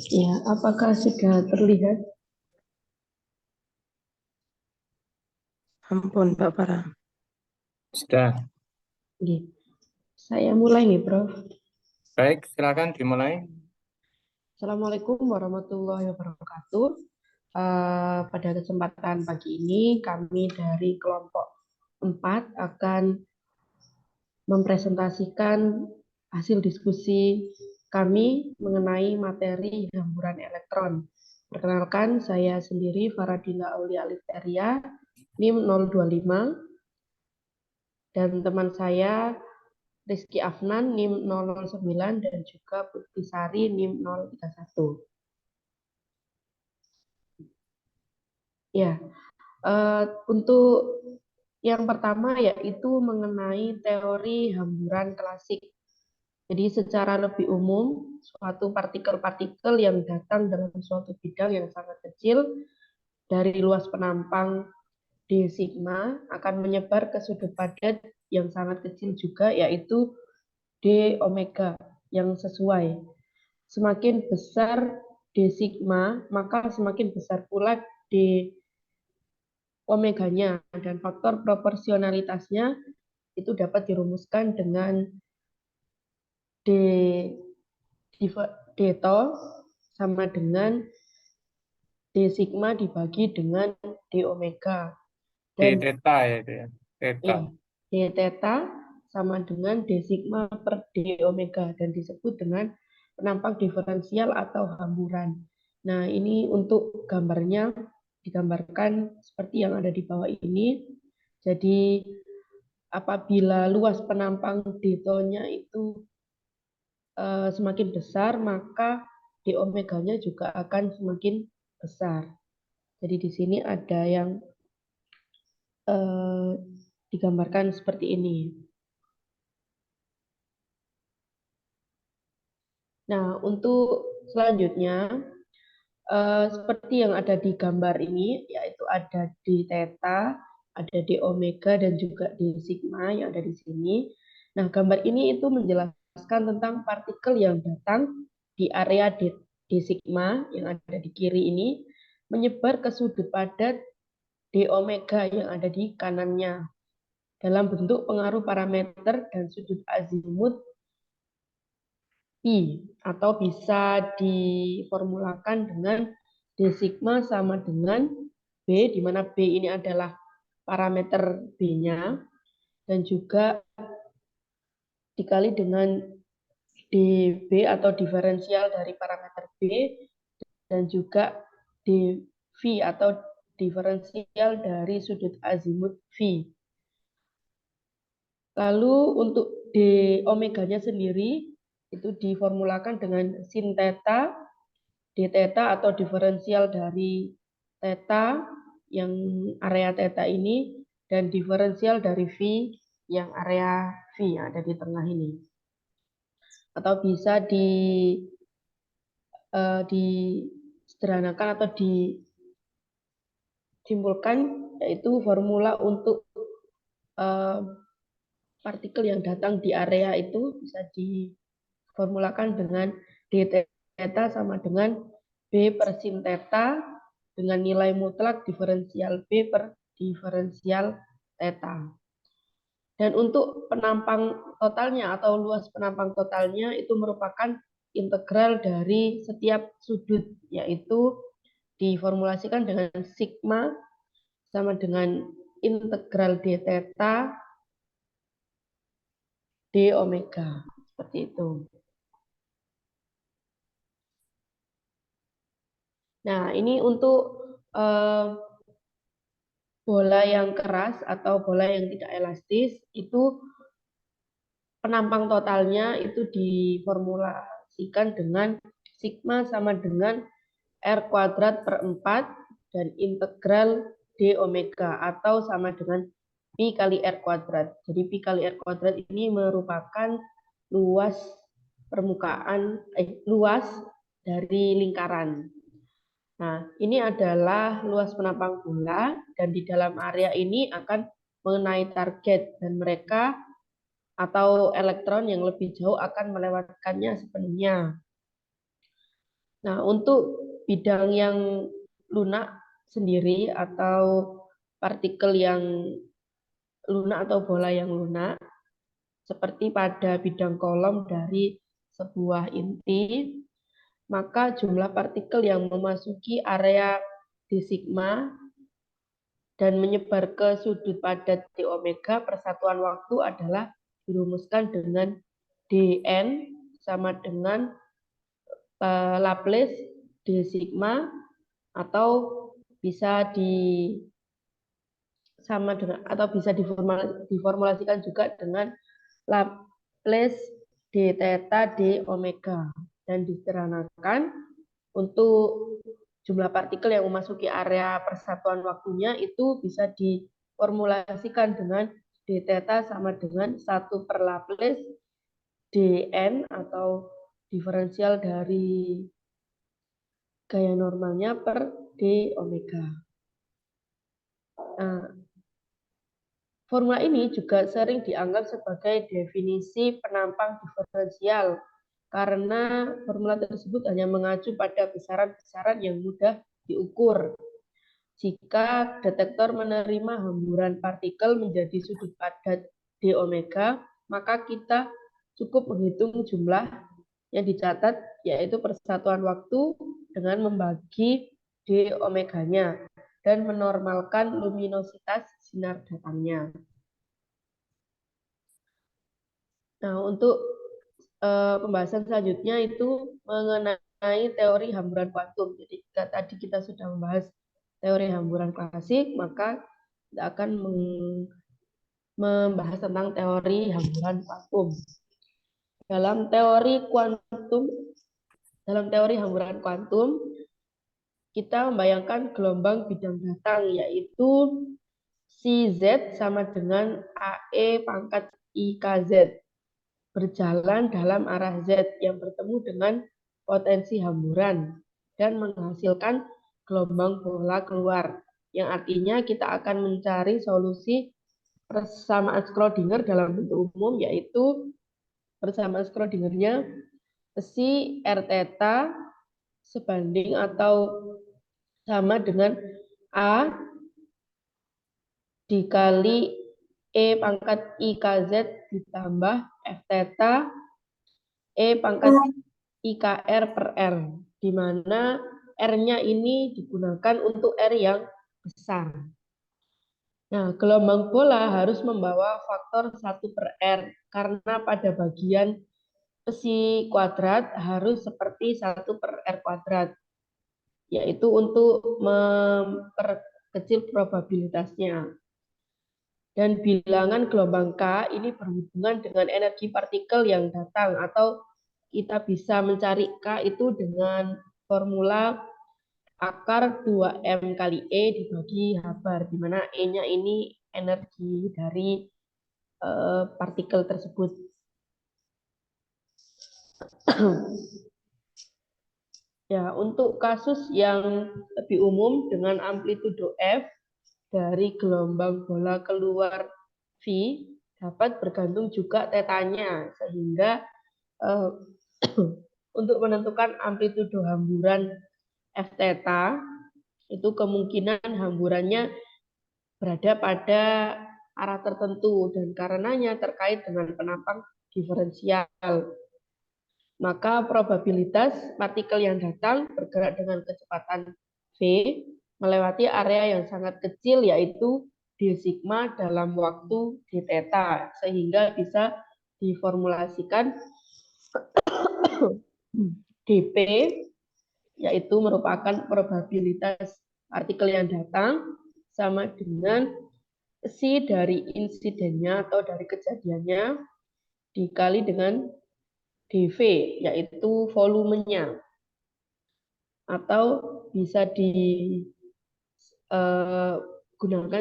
Ya, apakah sudah terlihat? Ampun, Mbak Farah. Sudah. Oke. Saya mulai nih, Prof. Baik, silakan dimulai. Assalamualaikum warahmatullahi wabarakatuh. Pada kesempatan pagi ini, kami dari kelompok 4 akan mempresentasikan hasil diskusi kami mengenai materi hamburan elektron. Perkenalkan, saya sendiri Faradina Aulia Alisteria, NIM 025, dan teman saya Rizky Afnan NIM 009 dan juga Putri Sari NIM 031. Ya, untuk yang pertama yaitu mengenai teori hamburan klasik. Jadi secara lebih umum, suatu partikel-partikel yang datang dalam suatu bidang yang sangat kecil dari luas penampang D sigma akan menyebar ke sudut padat yang sangat kecil juga, yaitu D omega yang sesuai. Semakin besar D sigma, maka semakin besar pula D omeganya, dan faktor proporsionalitasnya itu dapat dirumuskan dengan D to sama dengan D sigma dibagi dengan D omega. Di Dan theta ya itu ya. Theta. D theta sama dengan D sigma per D omega dan disebut dengan penampang diferensial atau hamburan. Nah, ini untuk gambarnya digambarkan seperti yang ada di bawah ini. Jadi apabila luas penampang D-nya itu semakin besar, maka D omeganya juga akan semakin besar. Jadi di sini ada yang digambarkan seperti ini. Nah, untuk selanjutnya, seperti yang ada di gambar ini, yaitu ada D theta, ada D omega, dan juga D sigma yang ada di sini. Nah, gambar ini itu menjelaskan tentang partikel yang datang di area D sigma yang ada di kiri ini, menyebar ke sudut padat D omega yang ada di kanannya, dalam bentuk pengaruh parameter dan sudut azimut I, atau bisa diformulakan dengan D sigma sama dengan B, di mana B ini adalah parameter B-nya, dan juga dikali dengan dB atau diferensial dari parameter B, dan juga dV atau diferensial dari sudut azimut V. Lalu untuk D omeganya sendiri itu diformulakan dengan sin theta, D theta atau diferensial dari theta yang area theta ini, dan diferensial dari V yang area V yang ada di tengah ini. Atau bisa disederhanakan atau disimpulkan, yaitu formula untuk partikel yang datang di area itu bisa diformulakan dengan D theta sama dengan B per sin theta dengan nilai mutlak diferensial B per diferensial theta. Dan untuk penampang totalnya atau luas penampang totalnya itu merupakan integral dari setiap sudut, yaitu diformulasikan dengan sigma sama dengan integral D theta D omega, seperti itu. Nah, ini untuk bola yang keras atau bola yang tidak elastis, itu penampang totalnya itu diformulasikan dengan sigma sama dengan R kuadrat per 4 dan integral D omega atau sama dengan Pi kali R kuadrat. Jadi Pi kali R kuadrat ini merupakan luas permukaan, luas dari lingkaran. Nah, ini adalah luas penampang bola dan di dalam area ini akan mengenai target dan mereka atau elektron yang lebih jauh akan melewatkannya sepenuhnya. Nah, untuk bidang yang lunak sendiri atau partikel yang lunak atau bola yang lunak, seperti pada bidang kolom dari sebuah inti, maka jumlah partikel yang memasuki area d sigma dan menyebar ke sudut padat d omega persatuan waktu adalah dirumuskan dengan dn sama dengan Laplace d sigma, atau bisa diformulasikan juga dengan Laplace d theta d omega, dan disederhanakan untuk jumlah partikel yang memasuki area persatuan waktunya itu bisa diformulasikan dengan d theta sama dengan 1 per Laplace dn atau diferensial dari gaya normalnya per d omega. Nah, formula ini juga sering dianggap sebagai definisi penampang diferensial karena formula tersebut hanya mengacu pada besaran-besaran yang mudah diukur. Jika detektor menerima hamburan partikel menjadi sudut padat d omega, maka kita cukup menghitung jumlah yang dicatat, yaitu persatuan waktu dengan membagi d omeganya dan menormalkan luminositas sinar datangnya. Nah, untuk pembahasan selanjutnya itu mengenai teori hamburan kuantum. Jadi tadi kita sudah membahas teori hamburan klasik, maka kita akan membahas tentang teori hamburan kuantum. Dalam teori hamburan kuantum, kita membayangkan gelombang bidang datang, yaitu CZ sama dengan AE pangkat IKZ, berjalan dalam arah Z yang bertemu dengan potensi hamburan dan menghasilkan gelombang bola keluar, yang artinya kita akan mencari solusi persamaan Schrödinger dalam bentuk umum, yaitu persamaan Schrödingernya si R theta sebanding atau sama dengan A dikali E pangkat IKZ ditambah F theta E pangkat IKR per R, di mana R-nya ini digunakan untuk R yang besar. Nah, gelombang bola harus membawa faktor 1 per R, karena pada bagian besi kuadrat harus seperti 1 per R kuadrat, yaitu untuk memperkecil probabilitasnya. Dan bilangan gelombang K ini berhubungan dengan energi partikel yang datang, atau kita bisa mencari K itu dengan formula akar 2M kali E dibagi H bar, di mana E-nya ini energi dari partikel tersebut. Ya, untuk kasus yang lebih umum dengan amplitudo F dari gelombang bola keluar V dapat bergantung juga tetanya, sehingga untuk menentukan amplitudo hamburan F theta itu kemungkinan hamburannya berada pada arah tertentu dan karenanya terkait dengan penampang diferensial. Maka probabilitas partikel yang datang bergerak dengan kecepatan V melewati area yang sangat kecil, yaitu d sigma dalam waktu d theta, sehingga bisa diformulasikan dp, yaitu merupakan probabilitas partikel yang datang sama dengan si dari insidennya atau dari kejadiannya dikali dengan dv, yaitu volumenya, atau bisa digunakan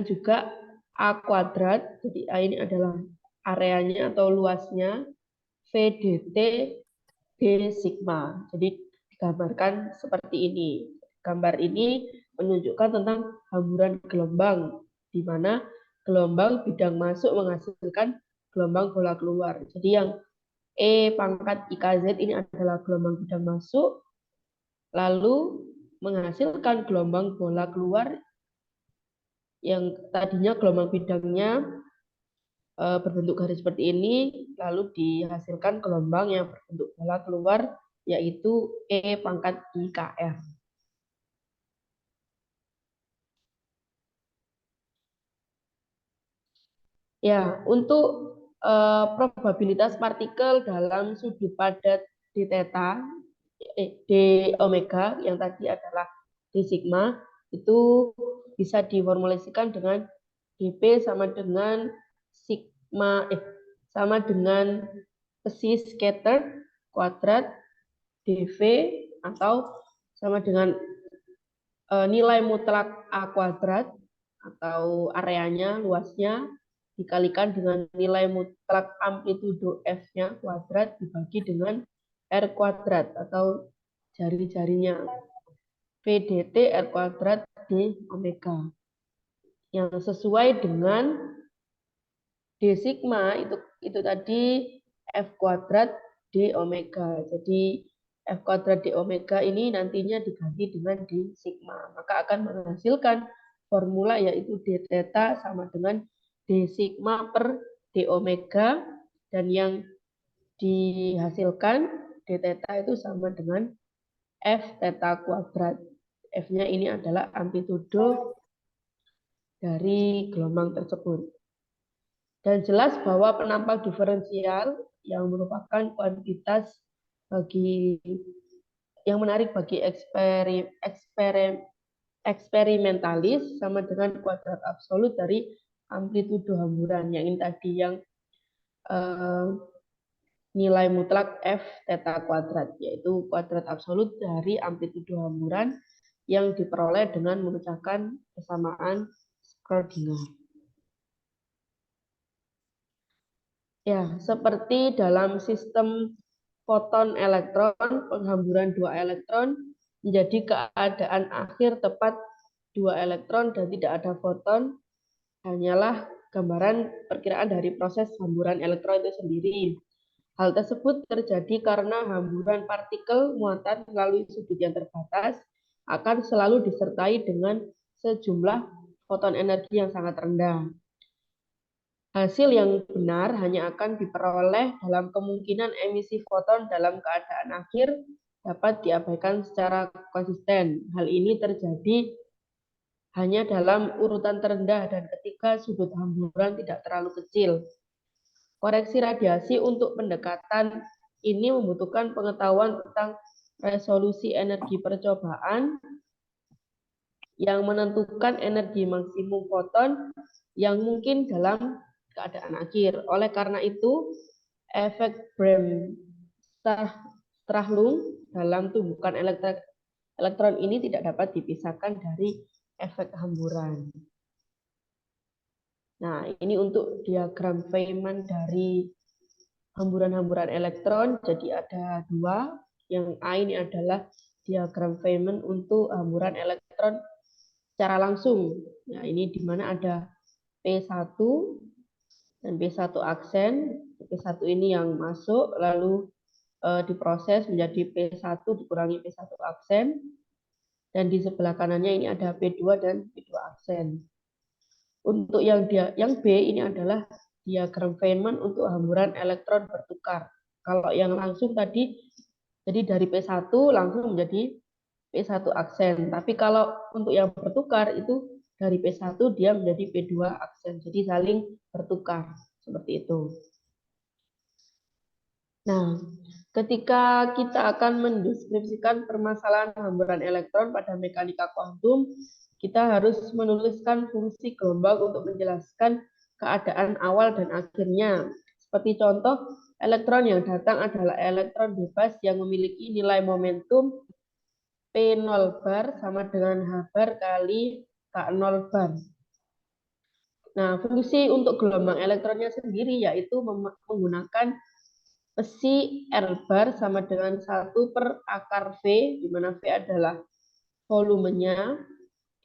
juga A kuadrat, jadi A ini adalah areanya atau luasnya, V dt d sigma. Jadi digambarkan seperti ini. Gambar ini menunjukkan tentang hamburan gelombang, di mana gelombang bidang masuk menghasilkan gelombang bola keluar. Jadi yang E pangkat IKZ ini adalah gelombang bidang masuk, lalu menghasilkan gelombang bola keluar yang tadinya gelombang bidangnya berbentuk garis seperti ini, lalu dihasilkan gelombang yang berbentuk bola keluar, yaitu E pangkat IKR. Ya, untuk probabilitas partikel dalam sudut padat d theta, d omega yang tadi adalah d sigma, itu bisa diformulasikan dengan dp sama dengan sigma sama dengan psi scattered kuadrat dv atau sama dengan nilai mutlak a kuadrat atau areanya, luasnya dikalikan dengan nilai mutlak amplitudo f-nya kuadrat dibagi dengan r kuadrat atau jari-jarinya PDT R kuadrat D omega yang sesuai dengan D sigma itu tadi F kuadrat D omega. Jadi F kuadrat D omega ini nantinya diganti dengan D sigma. Maka akan menghasilkan formula yaitu D theta sama dengan D sigma per D omega, dan yang dihasilkan D theta itu sama dengan F theta kuadrat. F-nya ini adalah amplitudo dari gelombang tersebut. Dan jelas bahwa penampang diferensial yang merupakan kuantitas yang menarik bagi eksperimentalis sama dengan kuadrat absolut dari amplitudo hamburan yang ini tadi yang nilai mutlak F theta kuadrat, yaitu kuadrat absolut dari amplitudo hamburan yang diperoleh dengan memecahkan kesamaan Schrödinger. Ya, seperti dalam sistem foton elektron, penghamburan 2 elektron menjadi keadaan akhir tepat 2 elektron dan tidak ada foton, hanyalah gambaran perkiraan dari proses hamburan elektron itu sendiri. Hal tersebut terjadi karena hamburan partikel muatan melalui sudut yang terbatas akan selalu disertai dengan sejumlah foton energi yang sangat rendah. Hasil yang benar hanya akan diperoleh dalam kemungkinan emisi foton dalam keadaan akhir dapat diabaikan secara konsisten. Hal ini terjadi hanya dalam urutan terendah dan ketika sudut hamburan tidak terlalu kecil. Koreksi radiasi untuk pendekatan ini membutuhkan pengetahuan tentang resolusi energi percobaan yang menentukan energi maksimum foton yang mungkin dalam keadaan akhir. Oleh karena itu, efek Bremsstrahlung dalam tumbukan elektron ini tidak dapat dipisahkan dari efek hamburan. Nah, ini untuk diagram Feynman dari hamburan-hamburan elektron. Jadi ada dua. Yang A ini adalah diagram Feynman untuk hamburan elektron secara langsung. Nah, ini di mana ada P1 dan P1 aksen. P1 ini yang masuk lalu diproses menjadi P1 dikurangi P1 aksen. Dan di sebelah kanannya ini ada P2 dan P2 aksen. Untuk yang B ini adalah diagram Feynman untuk hamburan elektron bertukar. Kalau yang langsung tadi, jadi dari P1 langsung menjadi P1 aksen. Tapi kalau untuk yang bertukar itu dari P1 dia menjadi P2 aksen. Jadi saling bertukar. Seperti itu. Nah, ketika kita akan mendeskripsikan permasalahan hamburan elektron pada mekanika kuantum, kita harus menuliskan fungsi gelombang untuk menjelaskan keadaan awal dan akhirnya. Seperti contoh, elektron yang datang adalah elektron bebas yang memiliki nilai momentum P0 bar sama dengan H bar kali K0 bar. Nah, fungsi untuk gelombang elektronnya sendiri yaitu menggunakan psi R bar sama dengan 1 per akar V, di mana V adalah volumenya,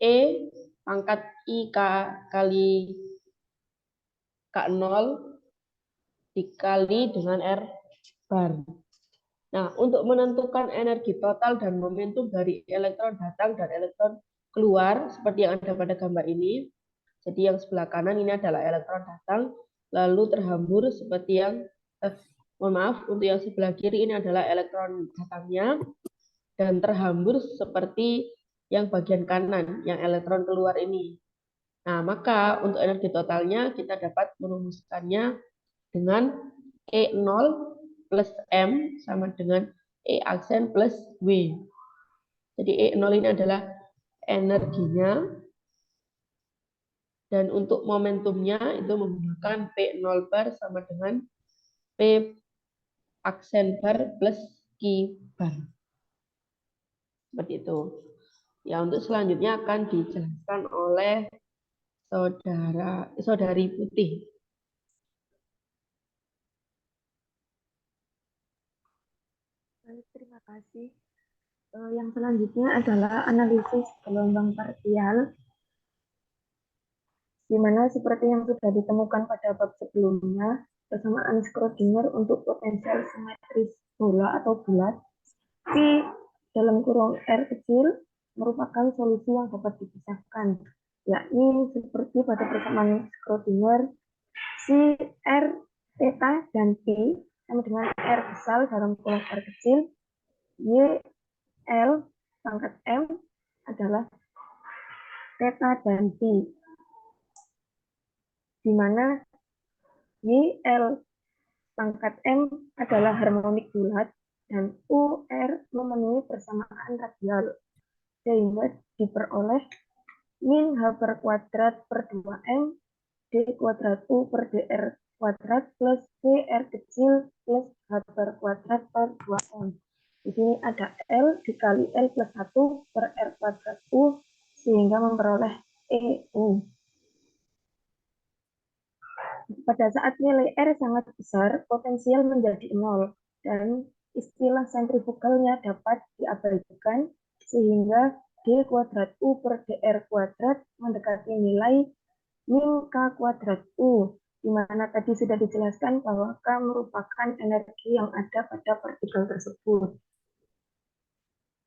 E pangkat I kali K0 dikali dengan R bar. Nah, untuk menentukan energi total dan momentum dari elektron datang dan elektron keluar, seperti yang ada pada gambar ini. Jadi yang sebelah kanan ini adalah elektron datang, lalu terhambur seperti yang, mohon maaf, untuk yang sebelah kiri ini adalah elektron datangnya, dan terhambur seperti yang bagian kanan, yang elektron keluar ini. Nah, maka untuk energi totalnya kita dapat merumuskannya dengan E0 plus M sama dengan E aksen plus W. Jadi E0 ini adalah energinya, dan untuk momentumnya itu menggunakan P0 bar sama dengan P aksen bar plus Q bar. Seperti itu. Ya, untuk selanjutnya akan dijelaskan oleh saudari Putih. Baik, terima kasih. Yang selanjutnya adalah analisis gelombang parsial, di mana seperti yang sudah ditemukan pada bab sebelumnya, persamaan Schrödinger untuk potensial simetris bola atau bulat, P dalam kurung R kecil merupakan solusi yang dapat dipisahkan, yakni seperti pada persamaan Schrödinger, si R, theta, dan P sama dengan R besar dalam kurung R kecil, Y, L, pangkat M adalah theta dan P, di mana YL pangkat M adalah harmonik bulat dan UR memenuhi persamaan radial, sehingga diperoleh min H per kuadrat per 2M D kuadrat U per DR kuadrat plus DR kecil plus H per kuadrat per 2M. Di sini ada L dikali L plus 1 per R kuadrat U, sehingga memperoleh EU. Pada saat nilai R sangat besar, potensial menjadi 0, dan istilah sentrifugalnya dapat diabaikan, sehingga D kuadrat U per DR kuadrat mendekati nilai min K kuadrat U, di mana tadi sudah dijelaskan bahwa K merupakan energi yang ada pada partikel tersebut.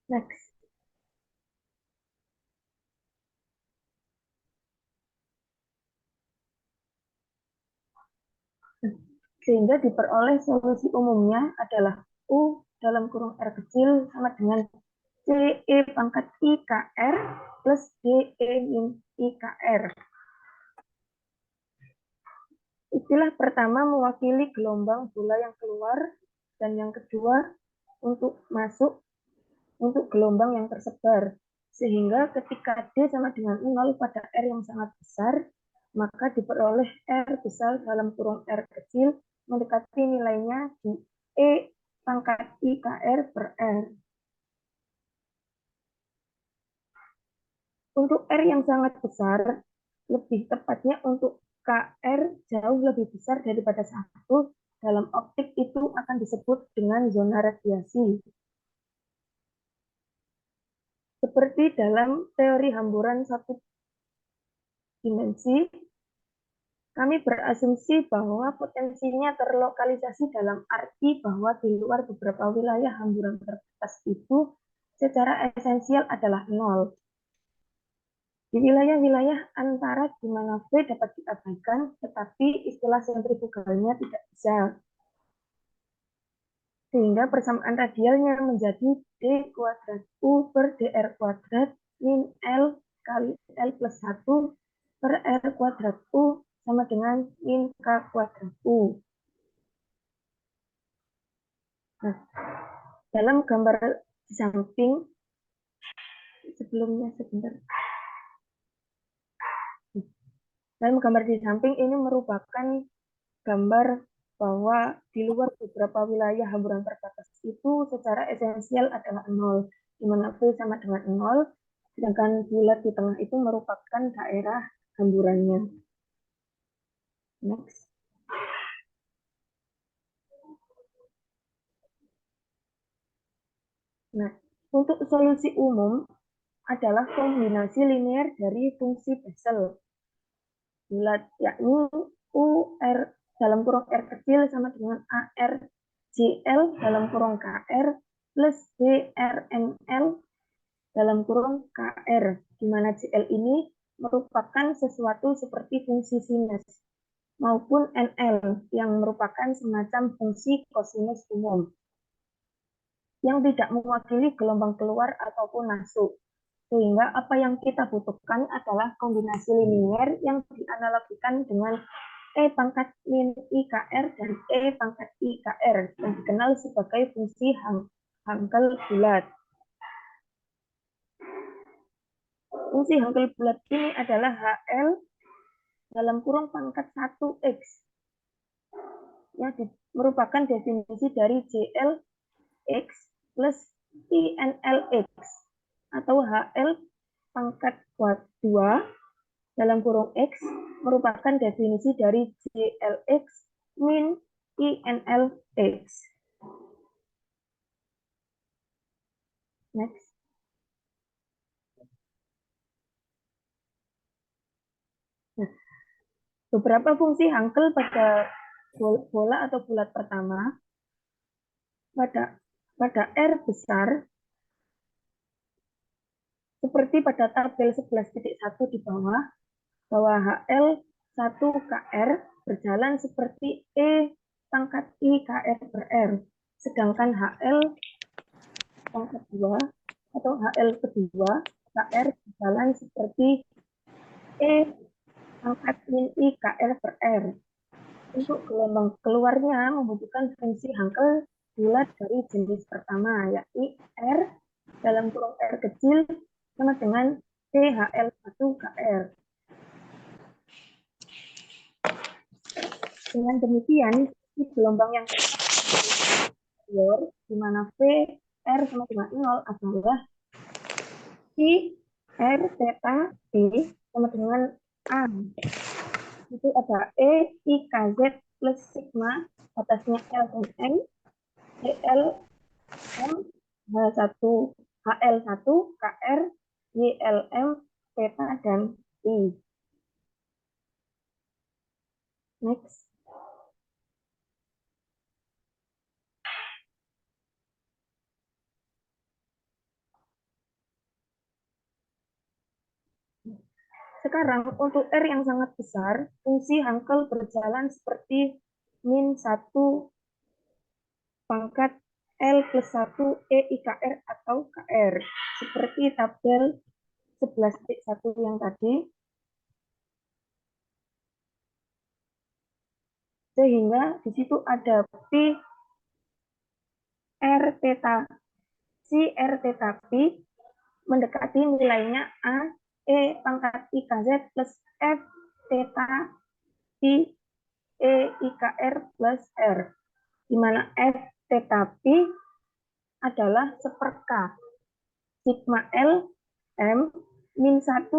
Next. Sehingga diperoleh solusi umumnya adalah U dalam kurung R kecil sama dengan CE pangkat IKR plus DE min IKR. Istilah pertama mewakili gelombang bola yang keluar, dan yang kedua untuk masuk untuk gelombang yang tersebar. Sehingga ketika D sama dengan 0 pada R yang sangat besar, maka diperoleh R besar dalam kurung R kecil mendekati nilainya di E pangkat IKR per R. Untuk R yang sangat besar, lebih tepatnya untuk KR jauh lebih besar daripada 1, dalam optik itu akan disebut dengan zona radiasi. Seperti dalam teori hamburan satu dimensi, kami berasumsi bahwa potensinya terlokalisasi dalam arti bahwa di luar beberapa wilayah hamburan terbatas itu secara esensial adalah 0. Di wilayah-wilayah antara di mana V dapat diabaikan, tetapi istilah sentrifugalnya tidak bisa. Sehingga persamaan radialnya menjadi D kuadrat U per DR kuadrat min L kali L plus 1 per R kuadrat U sama dengan min K kuadrat U. Nah, dalam gambar di samping, sebelumnya sebentar. Dalam gambar di samping ini merupakan gambar bahwa di luar beberapa wilayah hamburan terbatas itu secara esensial adalah 0, di mana V sama dengan 0, sedangkan bulat di tengah itu merupakan daerah hamburannya. Next. Nah, untuk solusi umum adalah kombinasi linear dari fungsi Bessel bulat, yakni UR dalam kurung R kecil sama dengan AR JL dalam kurung KR plus BRML dalam kurung KR, di mana JL ini merupakan sesuatu seperti fungsi sinus, maupun NL yang merupakan semacam fungsi kosinus umum, yang tidak mewakili gelombang keluar ataupun masuk. Sehingga apa yang kita butuhkan adalah kombinasi linier yang dianalogikan dengan E pangkat min IKR dan E pangkat IKR yang dikenal sebagai fungsi Hankel bulat. Fungsi Hankel bulat ini adalah HL dalam kurung pangkat 1X yang merupakan definisi dari JLX plus INLX atau HL pangkat 2 dalam kurung X merupakan definisi dari JLX min INLX. Next. Nah, beberapa fungsi Hankel pada bola atau bulat pertama pada R besar seperti pada tabel 11.1 di bawah, bahwa HL1KR berjalan seperti E pangkat I KR per R, sedangkan HL pangkat 2 atau HL kedua KR berjalan seperti E pangkat min I KR per R. Untuk gelombang keluarnya membutuhkan fungsi Hankel bulat dari jenis pertama, yakni R dalam kurung R kecil sama dengan THL1KR. Dengan demikian, di gelombang yang di mana VR sama dengan 0 adalah I R theta B sama dengan A. Itu ada E I KZ plus sigma atasnya L dan M, CL M H1 HL1 KR YLM theta dan I. Next. Sekarang untuk R yang sangat besar, fungsi Hankel berjalan seperti min 1 pangkat L plus 1 E IKR atau KR. Seperti tabel 11.1 yang tadi. Sehingga di situ ada P R theta si R theta P mendekati nilainya A E pangkat IKZ plus F theta P E IKR plus R, di mana F theta P adalah seperka sigma L M min 1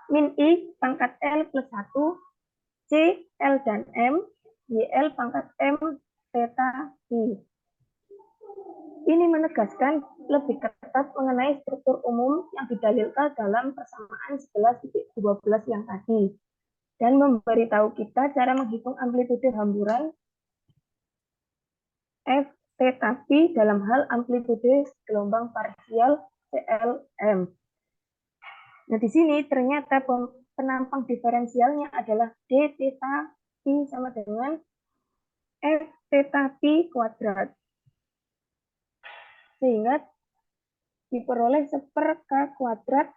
min I pangkat L plus 1 C L dan M YL pangkat M theta P. Ini menegaskan lebih ketat mengenai struktur umum yang didalilkan dalam persamaan 11.12 yang tadi, dan memberitahu kita cara menghitung amplitude hamburan F theta P dalam hal amplitude gelombang parsial CLM. Nah, di sini ternyata penampang diferensialnya adalah D theta P sama dengan F theta P kuadrat. Sehingga diperoleh seperka kuadrat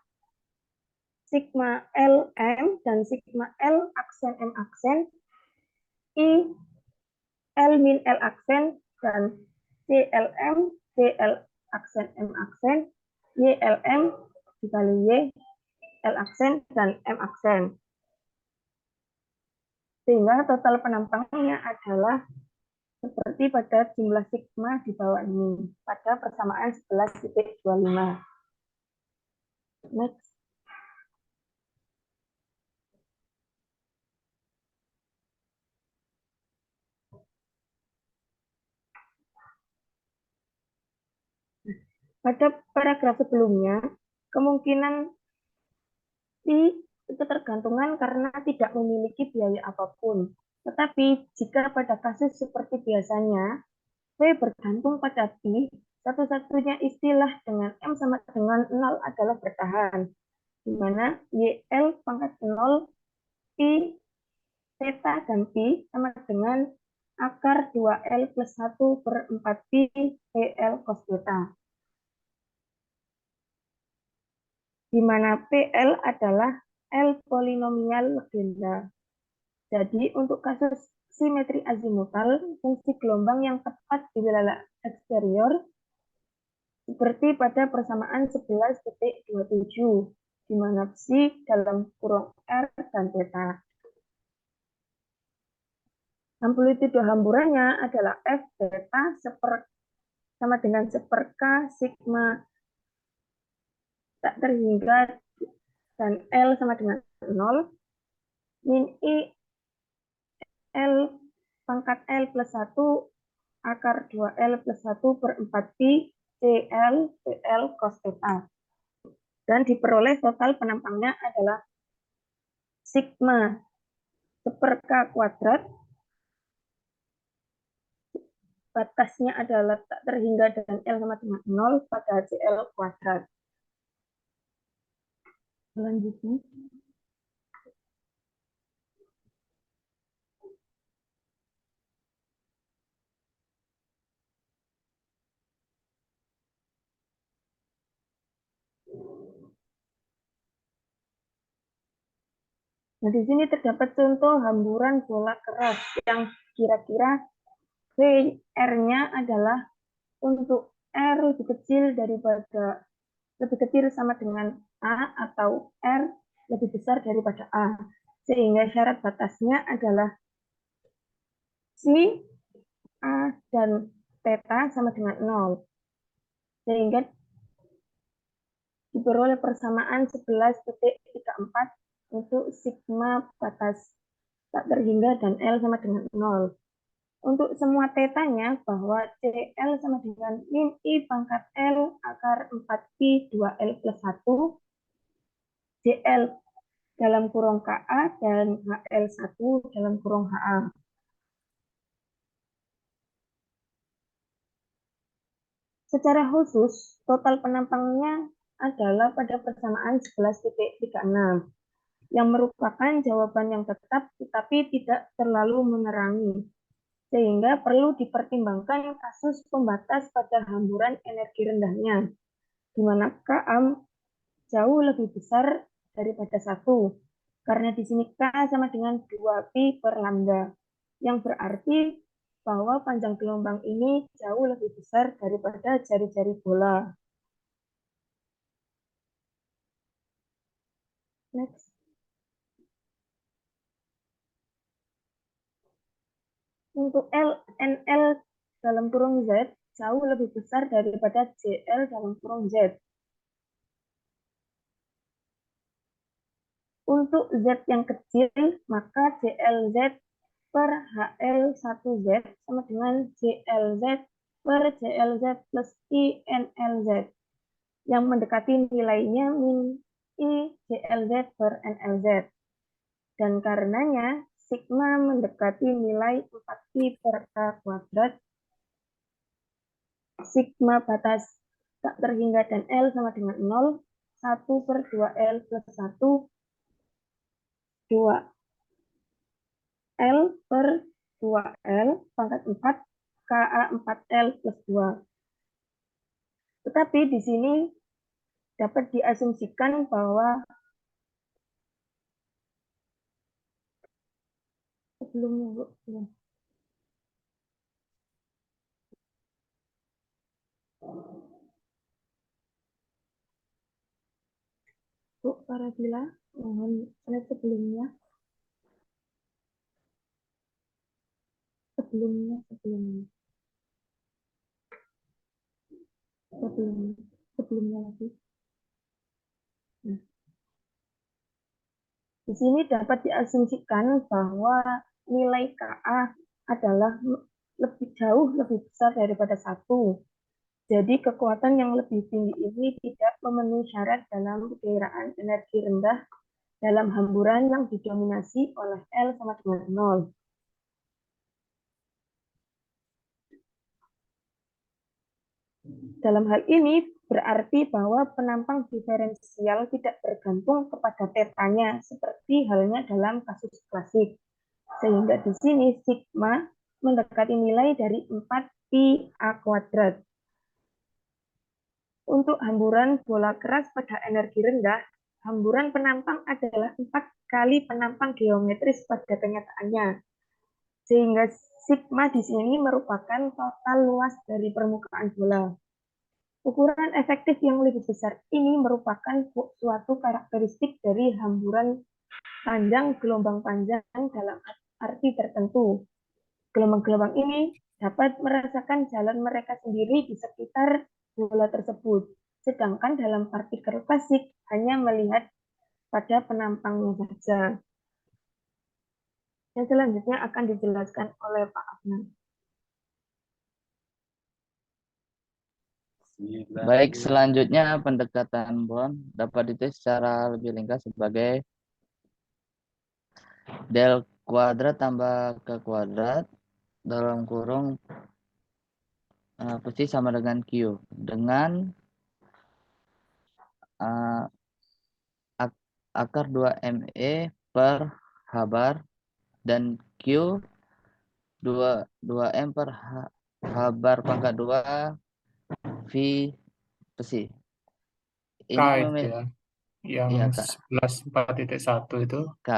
sigma LM dan sigma L aksen M aksen, I L min L aksen, dan CLM CL aksen M aksen, YLM dikali Y L aksen dan M aksen. Sehingga total penampangnya adalah seperti pada jumlah sigma di bawah ini pada persamaan 11.25. Next. Pada paragraf sebelumnya, kemungkinan I itu tergantungan karena tidak memiliki biaya apapun. Tetapi jika pada kasus seperti biasanya, V bergantung pada pi, satu-satunya istilah dengan M sama dengan 0 adalah bertahan, di mana YL pangkat 0, pi, theta, dan pi sama dengan akar 2L plus 1 per 4 pi PL cos theta. Di mana PL adalah L polinomial legenda. Jadi untuk kasus simetri azimutal, fungsi gelombang yang tepat di wilayah eksterior seperti pada persamaan 11.27, di mana psi dalam kurung R dan theta. Amplitudo hamburannya adalah F theta sama dengan seperka sigma tak terhingga dan L sama dengan 0, min I L pangkat L plus 1 akar 2L plus 1 per 4 pi CL PL cos theta. Dan diperoleh total penampangnya adalah sigma seperka kuadrat, batasnya adalah tak terhingga dan L sama dengan 0 pada CL kuadrat. Selanjutnya, nah, di sini terdapat contoh hamburan bola keras yang kira-kira VR-nya adalah untuk R lebih kecil sama dengan A atau R lebih besar daripada A. Sehingga syarat batasnya adalah si A dan theta sama dengan 0. Sehingga diperoleh persamaan 11.34 untuk sigma batas tak terhingga dan L sama dengan 0. Untuk semua tetanya bahwa CL sama dengan min I pangkat L akar 4pi 2L plus 1, CL dalam kurung KA dan HL1 dalam kurung HA. Secara khusus, total penampangnya adalah pada persamaan 11.36, yang merupakan jawaban yang tetap tetapi tidak terlalu menerangi, sehingga perlu dipertimbangkan kasus pembatas pada hamburan energi rendahnya, di mana Ka jauh lebih besar daripada 1, karena di sini K sama dengan 2pi per lambda, yang berarti bahwa panjang gelombang ini jauh lebih besar daripada jari-jari bola. Next. Untuk NL dalam kurung Z jauh lebih besar daripada JL dalam kurung Z. Untuk Z yang kecil, maka JLZ per HL1Z sama dengan JLZ per JLZ plus INLZ, yang mendekati nilainya min I JLZ per NLZ. Dan karenanya, sigma mendekati nilai 4pi per K kuadrat, sigma batas tak terhingga dan L sama dengan 0, 1 per 2L plus 1, 2L per 2L pangkat 4, KA 4L plus 2. Tetapi di sini dapat diasumsikan bahwa sebelumnya Bu Parabila, mohon slide sebelumnya. Sebelumnya lagi. Nah, di sini dapat diasumsikan bahwa nilai Ka adalah jauh lebih besar daripada 1. Jadi kekuatan yang lebih tinggi ini tidak memenuhi syarat dalam perkiraan energi rendah dalam hamburan yang didominasi oleh L sama dengan 0. Dalam hal ini berarti bahwa penampang diferensial tidak bergantung kepada tetanya seperti halnya dalam kasus klasik. Sehingga di sini sigma mendekati nilai dari 4pi A kuadrat. Untuk hamburan bola keras pada energi rendah, hamburan penampang adalah 4 kali penampang geometris pada kenyataannya. Sehingga sigma di sini merupakan total luas dari permukaan bola. Ukuran efektif yang lebih besar ini merupakan suatu karakteristik dari hamburan panjang gelombang panjang dalam arti tertentu. Gelombang-gelombang ini dapat merasakan jalan mereka sendiri di sekitar bola tersebut, sedangkan dalam partikel klasik hanya melihat pada penampangnya saja. Yang selanjutnya akan dijelaskan oleh Pak Afnan. Baik, selanjutnya pendekatan Born dapat ditulis secara lebih ringkas sebagai del kuadrat tambah k kuadrat dalam kurung pasti sama dengan Q dengan akar 2ME per habar dan Q 2M per habar pangkat 2 V besi. K Ini itu ya, yang ya, K. 11.4.1 itu K.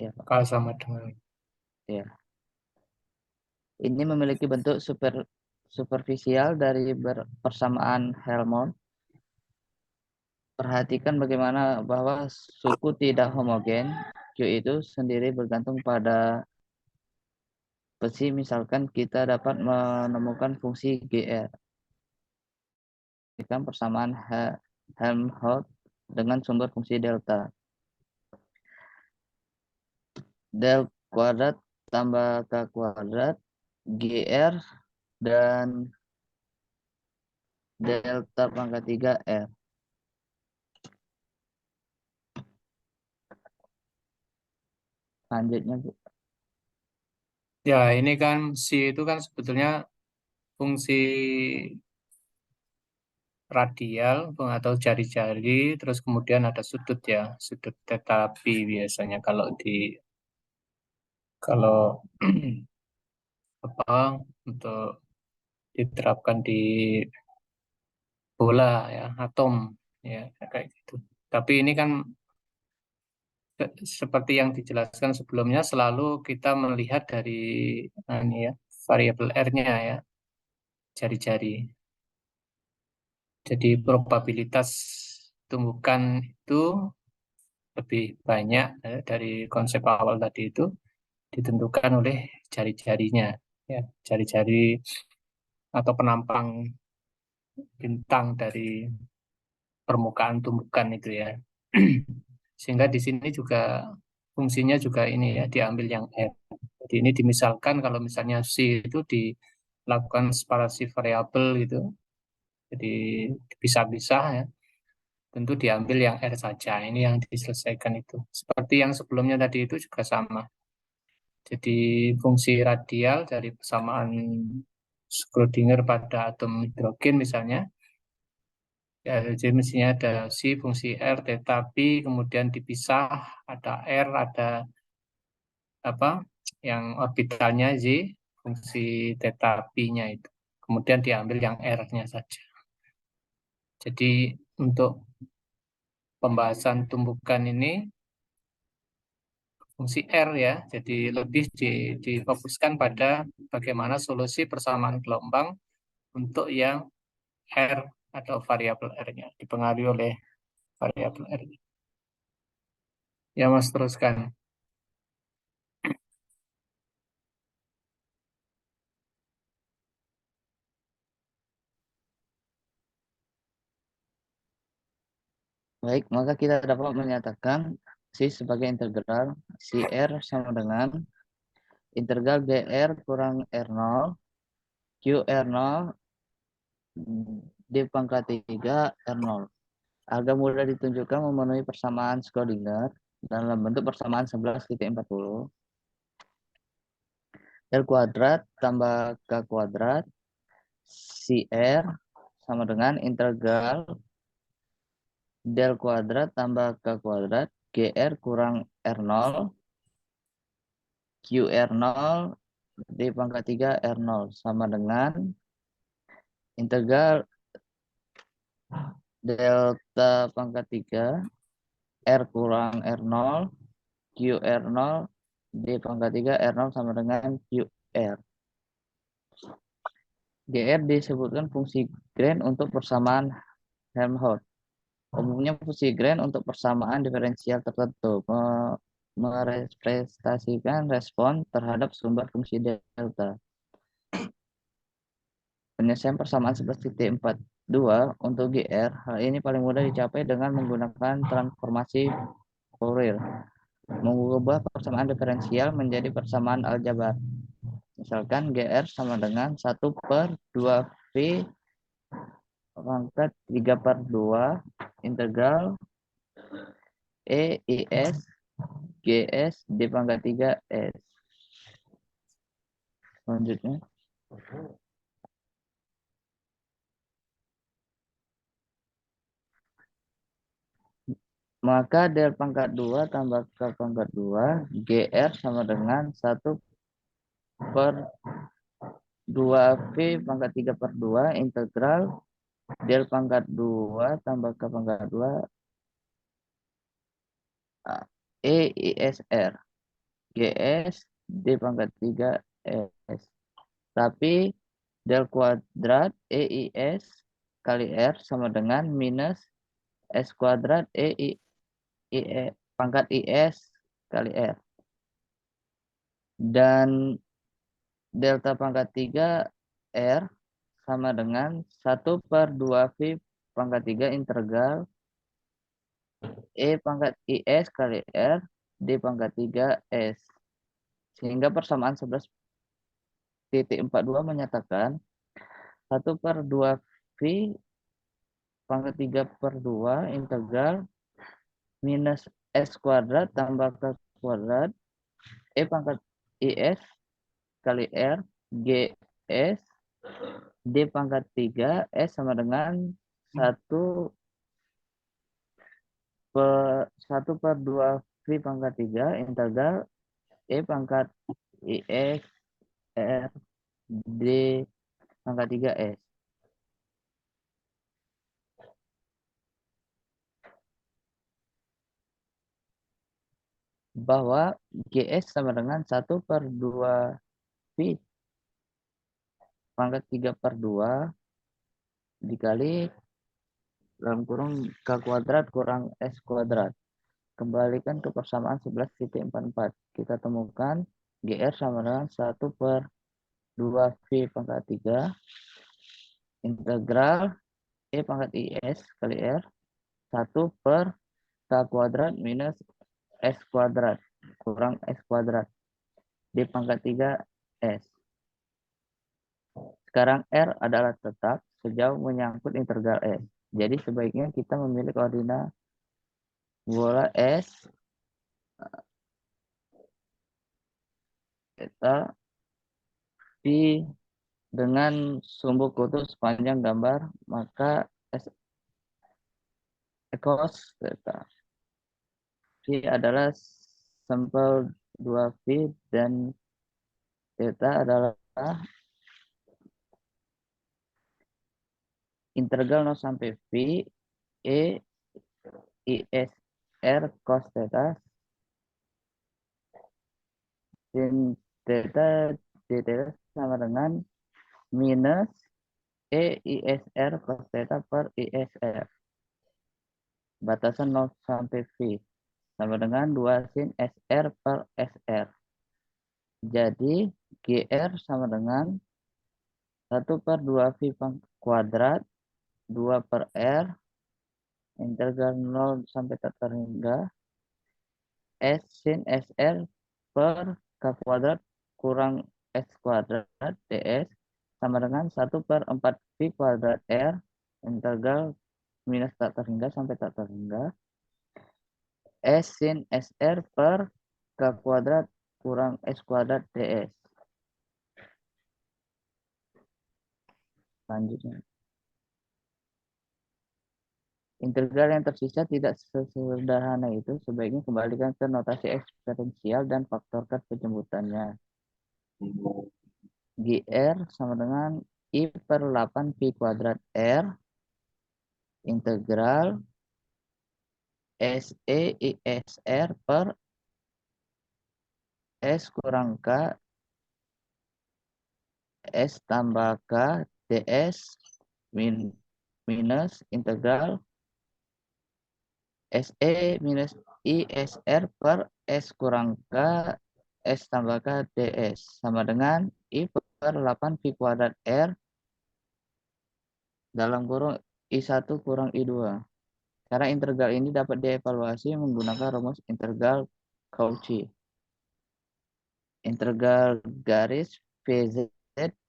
Ya, Pak. K sama dengan Ya. Ini memiliki bentuk superficial dari persamaan Helmholtz. Perhatikan bagaimana bahwa suku tidak homogen. Q itu sendiri bergantung pada besi. Misalkan kita dapat menemukan fungsi GR. Persamaan Helmholtz dengan sumber fungsi delta. Del kuadrat tambah K kuadrat, GR, dan delta pangkat 3 R. Lanjutnya, Bu. ya, ini kan C itu kan sebetulnya fungsi radial atau jari-jari, terus kemudian ada sudut ya, sudut theta pi biasanya kalau apa untuk diterapkan di bola ya, atom ya kayak gitu. Tapi ini kan seperti yang dijelaskan sebelumnya, selalu kita melihat dari ini ya, variabel R-nya ya, jari-jari. Jadi probabilitas tumbukan itu lebih banyak dari konsep awal tadi itu ditentukan oleh jari-jarinya, ya, jari-jari atau penampang bintang dari permukaan tumbukan itu ya. Sehingga di sini juga fungsinya juga ini ya, diambil yang R. Jadi ini dimisalkan kalau misalnya C itu dilakukan separasi variabel gitu, jadi dipisah-pisah ya, tentu diambil yang R saja. Ini yang diselesaikan itu. Seperti yang sebelumnya tadi itu juga sama. Jadi fungsi radial dari persamaan Schrödinger pada atom hidrogen misalnya, ya, jadi mestinya ada C fungsi R theta pi, kemudian dipisah ada R, ada apa yang orbitalnya Z fungsi theta pi-nya itu. Kemudian diambil yang R-nya saja. Jadi untuk pembahasan tumbukan ini fungsi R ya, jadi lebih difokuskan pada bagaimana solusi persamaan gelombang untuk yang R atau variabel R-nya dipengaruhi oleh variabel R. Ya Mas, teruskan. Baik, maka kita dapat menyatakan C sebagai integral CR sama dengan integral GR kurang R0 QR0 D pangkat 3 R0. Agar mudah ditunjukkan memenuhi persamaan Schrödinger dalam bentuk persamaan 11.40. L kuadrat tambah K kuadrat CR sama dengan integral del kuadrat tambah k kuadrat GR kurang R0 QR0 D pangkat 3 R0 sama dengan integral delta pangkat 3 R kurang R0 QR0 D pangkat 3 R0 sama dengan QR. GR disebutkan fungsi Green untuk persamaan Helmholtz. Umumnya fungsi Green untuk persamaan diferensial tertentu merepresentasikan respon terhadap sumber fungsi delta. Penyelesaian persamaan 11.42 untuk GR, hal ini paling mudah dicapai dengan menggunakan transformasi Fourier, mengubah persamaan diferensial menjadi persamaan aljabar. Misalkan GR sama dengan 1/2V pangkat 3/2 integral EIS GS D pangkat 3 S. Selanjutnya. Maka del pangkat 2 tambah k pangkat 2 GR sama dengan 1/2V pangkat 3/2 integral del pangkat 2 tambah k pangkat 2 EISR GS D pangkat 3 S. Tapi del kuadrat EIS kali R sama dengan minus S kuadrat pangkat IS kali R. Dan delta pangkat 3 R sama dengan 1/2V pangkat 3 integral E pangkat IS kali R D pangkat 3 S. Sehingga persamaan 11.42 menyatakan 1/2V pangkat 3/2 integral minus S kuadrat tambah K kuadrat E pangkat IS kali R GS D pangkat 3 S sama dengan 1/2V pangkat 3 integral E pangkat IS R D pangkat 3 S. Bahwa GS sama dengan 1/2V pangkat 3/2 dikali dalam kurung K kuadrat kurang S kuadrat. Kembalikan ke persamaan 11.44. Kita temukan GR sama dengan 1/2V pangkat 3 integral E pangkat IS kali R 1/K kuadrat minus S kuadrat kurang S kuadrat D pangkat 3 S. Sekarang R adalah tetap sejauh menyangkut integral S. Jadi sebaiknya kita memilih koordinat bola S theta Phi dengan sumbu kutub sepanjang gambar, maka S cos theta Phi adalah sampel 2V dan theta adalah integral 0 sampai V E IS R cos theta sin theta d theta sama dengan minus E ISR cos theta per ISR. Batasan 0 sampai V sama dengan 2 sin SR per SR. Jadi GR sama dengan 1/2V kuadrat 2/R integral 0 sampai tak terhingga S sin SR per K kuadrat kurang S kuadrat DS sama dengan 1/4V kuadrat R integral minus tak terhingga sampai tak terhingga S sin SR per K kuadrat kurang S kuadrat DS. Selanjutnya. Integral yang tersisa tidak sesederhana itu, sebaiknya kembalikan ke notasi eksponensial dan faktorkan penjemputannya. GR sama dengan I per 8 Pi kuadrat R integral SE ISR per S kurang K S tambah K DS minus integral SE minus ISR per S kurang K S tambah K DS sama dengan I per 8 Pi kuadrat R dalam kurung I1 kurang I2. Karena integral ini dapat dievaluasi menggunakan rumus integral Cauchy. Integral garis VZ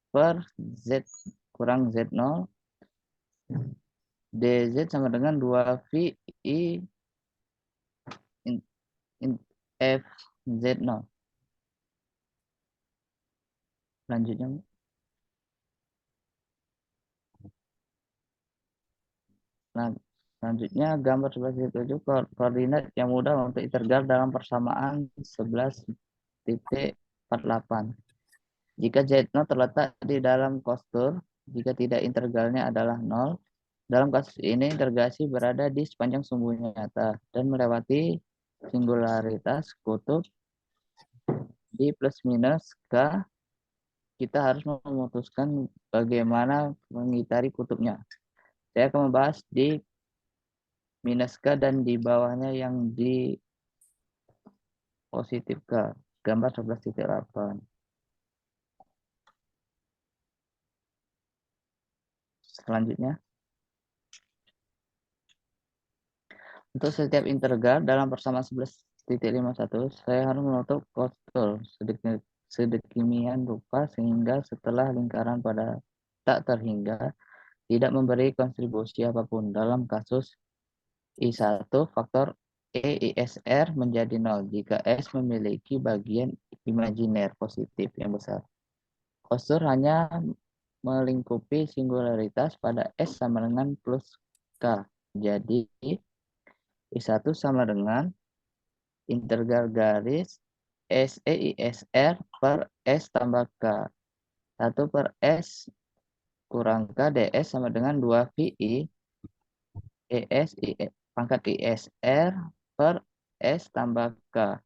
per Z kurang Z0 dz sama dengan 2 VI F Z0. Lanjutnya. Nah, selanjutnya gambar 11.7 koordinat yang mudah untuk integral dalam persamaan 11.48. Jika Z0 terletak di dalam kostur, jika tidak integralnya adalah 0. Dalam kasus ini integrasi berada di sepanjang sumbu nyata dan melewati singularitas kutub di plus minus K. Kita harus memutuskan bagaimana mengitari kutubnya. Saya akan membahas di minus K dan di bawahnya yang di positif K. Gambar 11.8. Selanjutnya. Untuk setiap integral dalam persamaan 11.51, saya harus menutup kostur sedemikian rupa sehingga setelah lingkaran pada tak terhingga tidak memberi kontribusi apapun. Dalam kasus I1, faktor EISR menjadi 0 jika S memiliki bagian imajiner positif yang besar. Kostur hanya melingkupi singularitas pada S sama dengan plus K. Jadi, I1 sama dengan integral garis SEISR per S tambah K. 1 per S kurang K DS sama dengan 2 VI ES pangkat ISR per S tambah K.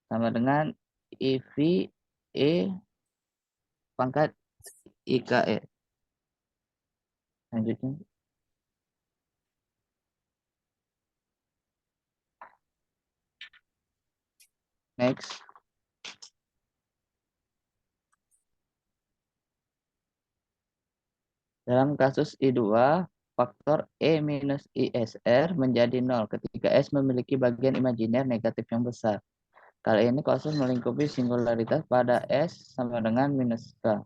Sama dengan IV E pangkat IKE. Lanjutnya. Next. Dalam kasus I2, faktor E minus ISR menjadi 0 ketika S memiliki bagian imajiner negatif yang besar. Kali ini kostur melingkupi singularitas pada S sama dengan minus K.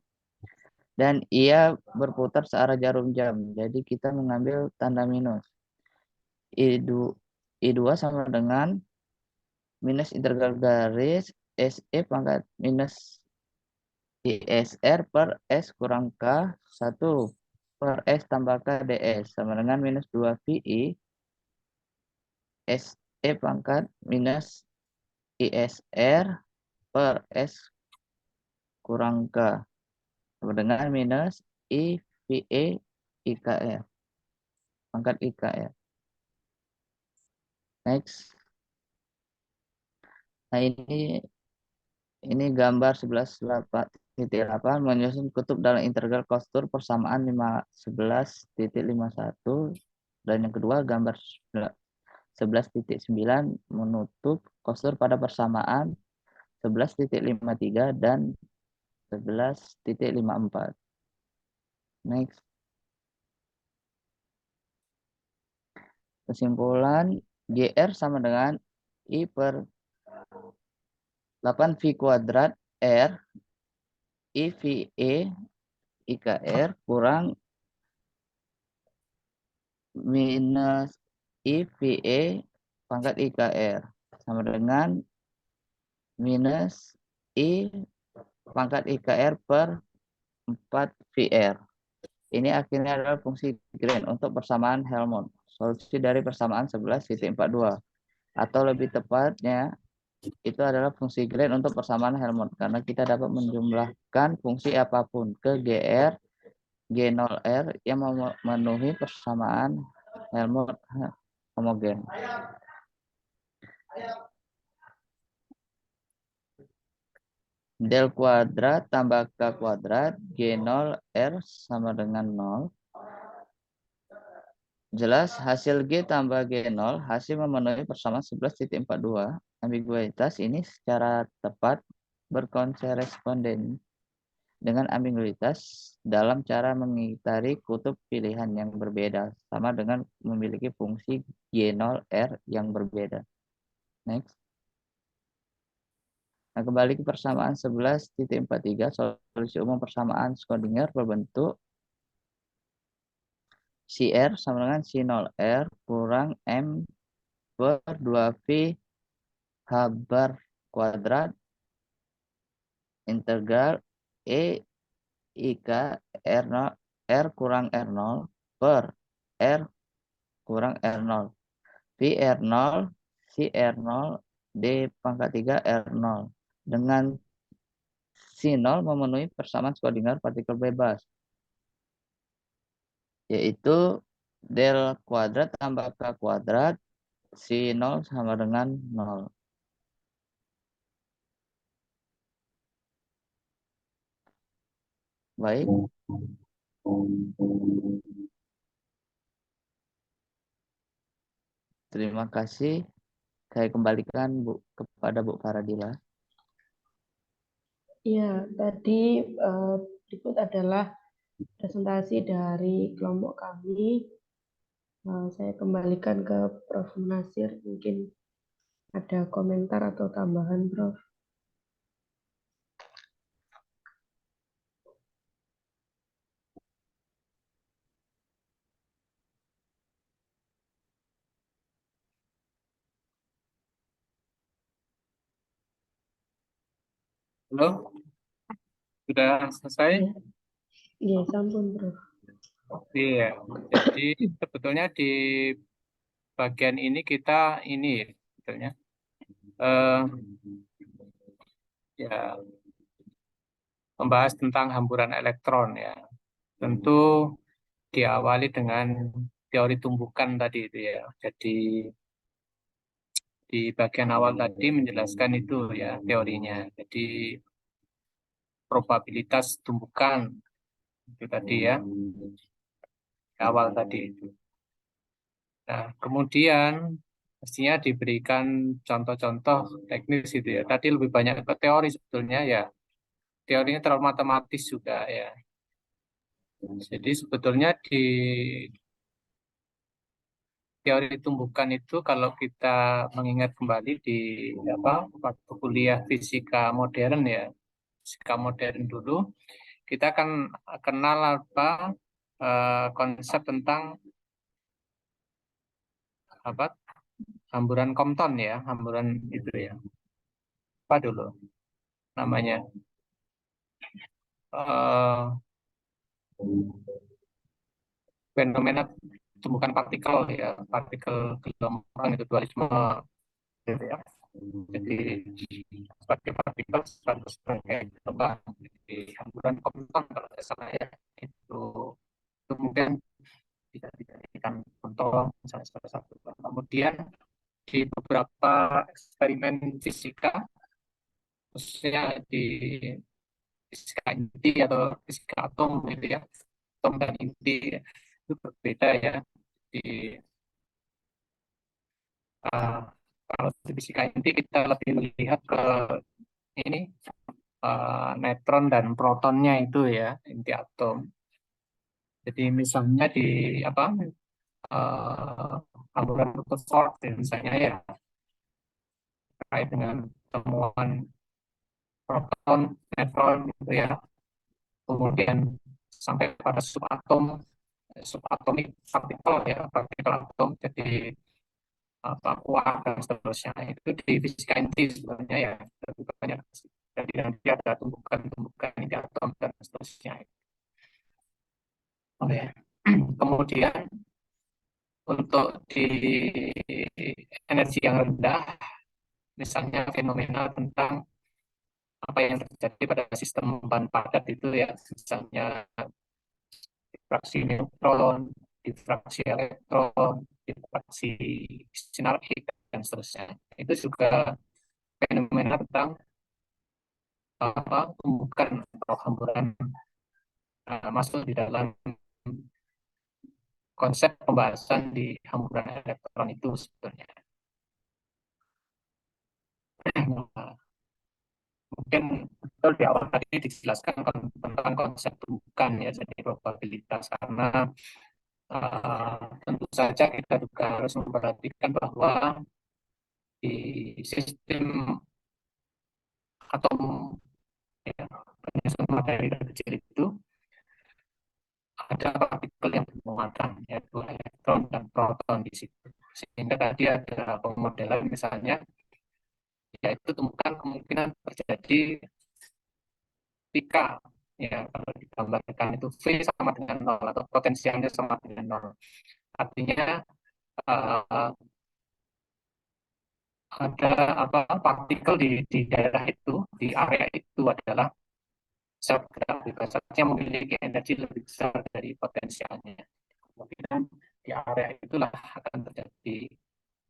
Dan ia berputar searah jarum jam. Jadi kita mengambil tanda minus. I2 sama dengan minus integral garis SE pangkat minus ISR per S kurang K 1 per S tambah K DS sama dengan minus 2 VI SE pangkat minus ISR per S kurang K sama dengan minus I VE IKR pangkat IKR. Next. Nah, ini gambar 11.8 menyusun kutub dalam integral kostur persamaan 11.51 dan yang kedua gambar 11.9 menutup kostur pada persamaan 11.53 dan 11.54. Next. Kesimpulan GR sama dengan I per 8 V kuadrat R IVE IKR kurang minus IVE pangkat IKR sama dengan minus I pangkat IKR per 4 VR. Ini akhirnya adalah fungsi Green untuk persamaan Helmont. Solusi dari persamaan 11,42. Atau lebih tepatnya, itu adalah fungsi Green untuk persamaan Helmont. Karena kita dapat menjumlahkan fungsi apapun ke GR, G0R yang memenuhi persamaan Helmont homogen. Del kuadrat tambah K kuadrat, G0R sama dengan 0. Jelas hasil G tambah G0 hasil memenuhi persamaan 11,42. Ambiguitas ini secara tepat berkoresponden dengan ambiguitas dalam cara mengitari kutub pilihan yang berbeda, sama dengan memiliki fungsi G0R yang berbeda. Next. Nah, kembali ke persamaan 11,43, solusi umum persamaan Schrödinger berbentuk CR sama dengan C0R kurang M per 2V H bar kuadrat integral E IK R0, R kurang R0 per R kurang R0. V R0, C R0, D pangkat 3 R0. Dengan C0 memenuhi persamaan Schrödinger partikel bebas, yaitu del kuadrat tambah K kuadrat, C0 sama dengan 0. Baik. Terima kasih. Saya kembalikan kepada Bu Faradila. Ya, tadi berikut adalah presentasi dari kelompok kami. Saya kembalikan ke Prof. Nasir, mungkin ada komentar atau tambahan, Prof. Halo, sudah selesai? Ya, ya, sampun, Prof. Iya, jadi sebetulnya di bagian ini kita ini sebetulnya ya membahas tentang hamburan elektron ya. Tentu diawali dengan teori tumbukan tadi itu ya. Jadi di bagian awal tadi menjelaskan itu ya teorinya. Jadi probabilitas tumbukan itu tadi ya, di awal tadi itu. Nah, kemudian mestinya diberikan contoh-contoh teknis itu ya. Tadi lebih banyak ke teori sebetulnya ya. Teorinya terlalu matematis juga ya. Jadi sebetulnya di teori tumbukan itu kalau kita mengingat kembali di waktu kuliah fisika modern ya, fisika modern dulu, kita akan kenal konsep tentang hamburan Compton ya, hamburan itu ya. Apa dulu namanya? Eh, Fenomena tumbukan partikel ya, partikel gelombang itu dualisme gitu ya. Jadi sebagai partikel sebagai gelombang. Jadi hamburan Compton kalau tidak salah ya, itu mungkin bisa dijadikan contoh misalnya salah satu. Kemudian di beberapa eksperimen fisika, khususnya di fisika inti atau fisika atom gitu ya, atom dan inti itu berbeda ya. Di uh, kalau di fisika inti kita lebih melihat ke ini neutron dan protonnya itu ya, inti atom. Jadi misalnya di hamburan Rutherford misalnya ya, terkait dengan temuan proton, neutron gitu ya. Kemudian sampai pada subatomik partikel ya, partikel atom jadi kuat dan seterusnya. Itu di fisika inti sebenarnya ya, lebih banyak. Jadi nanti ada tumbukan-tumbukan inti atom dan seterusnya. Oke. Kemudian untuk di energi yang rendah, misalnya fenomena tentang apa yang terjadi pada sistem bahan padat itu ya, misalnya difraksi neutron, difraksi elektron, difraksi sinar X, dan seterusnya. Itu juga fenomena tentang tumbukan atau hamburan masuk di dalam konsep pembahasan di hamburan elektron itu sebetulnya. Mungkin betul di awal tadi dijelaskan tentang konsep tumbukan ya, jadi probabilitas, karena tentu saja kita juga harus memperhatikan bahwa di sistem atom ya, penyusun materi terkecil itu ada partikel yang bermuatan, yaitu elektron dan proton di situ. Sehingga tadi ada pemodelan misalnya, yaitu temukan kemungkinan terjadi ketika ya kalau digambarkan itu V sama dengan nol atau potensialnya sama dengan nol. Artinya uh, ada partikel di daerah itu, di area itu adalah zat bebas yang memiliki energi lebih besar dari potensialnya. Kemudian di area itulah akan terjadi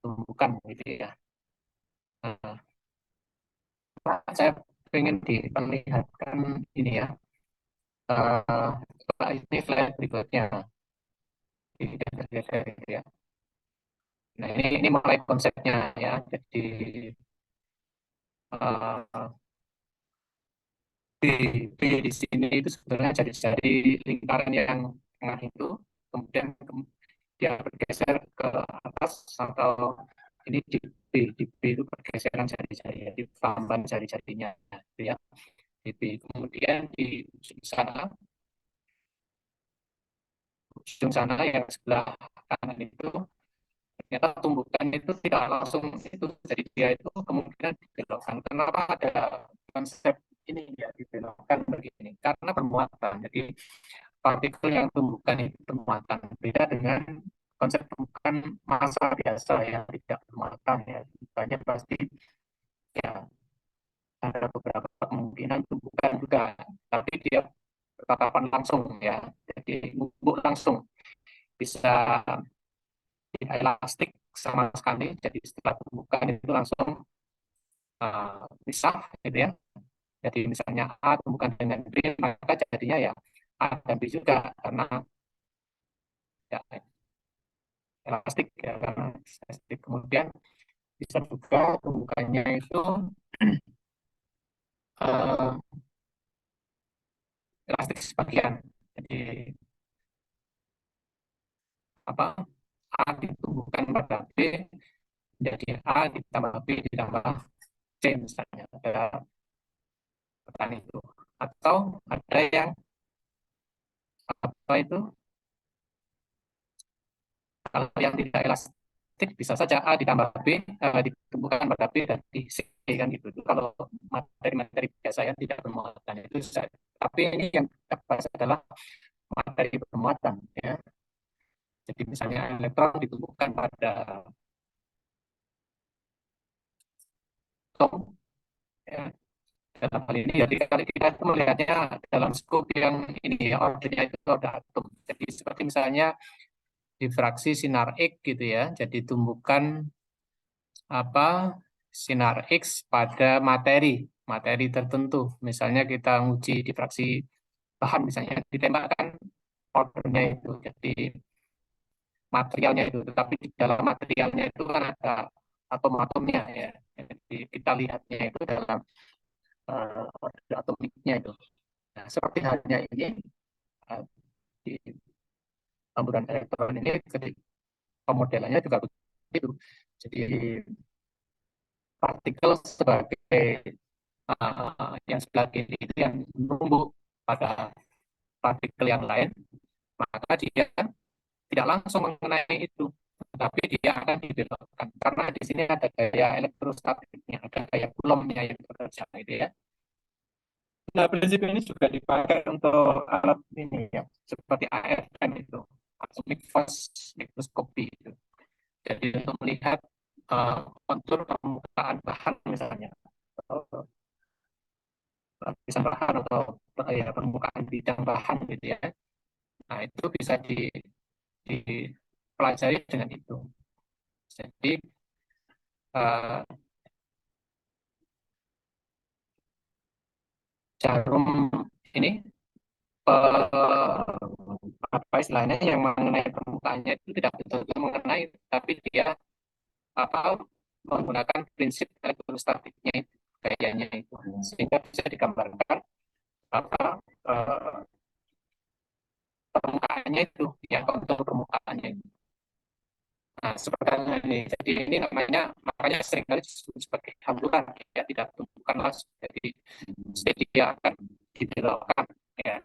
tumbukan gitu ya. Nah, saya ingin diperlihatkan ini ya. Ini slide berikutnya. Geser gitu ya. Nah ini mulai konsepnya ya. Jadi uh, B, B di sini itu sebenarnya jari-jari lingkaran yang tengah itu, kemudian dia bergeser ke atas atau ini di B itu pergeseran jari-jari, jadi tambahan jari-jarinya gitu ya. Di B. Kemudian di ujung sana yang sebelah kanan itu ternyata tumbukan itu tidak langsung itu, jadi dia itu kemungkinan dibelokkan. Kenapa ada konsep ini ya dibelokkan begini? Karena bermuatan. Jadi partikel yang tumbukan itu bermuatan. Beda dengan konsep tumbukan massa biasa yang tidak bermuatan ya. Banyak pasti ya ada beberapa kemungkinan tumbukan juga, tapi dia bertatapan langsung ya. Jadi bubuk langsung bisa tidak elastik sama sekali. Jadi setelah tumbukan itu langsung pisah gitu ya. Jadi misalnya A tumbukan dengan B, maka jadinya ya A dan B juga karena ya, elastik ya, karena elastik. Kemudian bisa juga tumbukannya itu uh, elastik sebagian. Jadi apa A ditumbuhkan pada B jadi A ditambah B ditambah C misalnya, ada petani itu. Atau ada yang apa itu, kalau yang tidak elastik bisa saja A ditambah B ditumbuhkan pada B dan di C kan gitu. Itu kalau materi-materi biasa yang tidak bermuatan itu bisa. Tapi ini yang kita bahas adalah materi bermuatan ya. Jadi misalnya elektron ditumbuhkan pada atom ya. Dalam hal ini jadi kalau kita itu melihatnya dalam skop yang ini ya, ordernya itu ada atom. Jadi seperti misalnya difraksi sinar X gitu ya. Jadi tumbukan sinar X pada materi tertentu. Misalnya kita uji difraksi bahan, misalnya ditembakkan ordernya itu jadi materialnya itu, tetapi di dalam materialnya itu kan ada atom-atomnya ya. Jadi kita lihatnya itu dalam order atomiknya itu. Nah, seperti halnya ini di hamburan elektron ini, pemodelannya juga begitu. Jadi partikel sebagai yang sebelah kiri itu yang menumbuk pada partikel yang lain, maka dia tidak langsung mengenai itu, tapi dia akan dibelokkan karena di sini ada gaya elektrostatiknya, ada gaya Coulombnya yang bekerja gitu ya. Nah, prinsip ini juga dipakai untuk alat ini ya, seperti AFM itu, atomic force spectroscopy itu. Jadi untuk melihat kontur permukaan bahan misalnya, atau lapisan bahan atau ya, permukaan bidang bahan gitu ya. Nah, itu bisa dipelajari dengan itu. Jadi uh, jarum ini apa istilahnya yang mengenai permukaannya itu tidak betul-betul mengenai, tapi dia apa menggunakan prinsip elektrostatiknya itu, gayanya itu, sehingga bisa digambarkan apa permukaannya itu, ya kontur permukaannya itu. Nah, seperti ini. Jadi ini namanya, makanya seringkali disebut sebagai hamburan, ya tidak tumbukan langsung. Jadi dia akan dibelokkan, ya.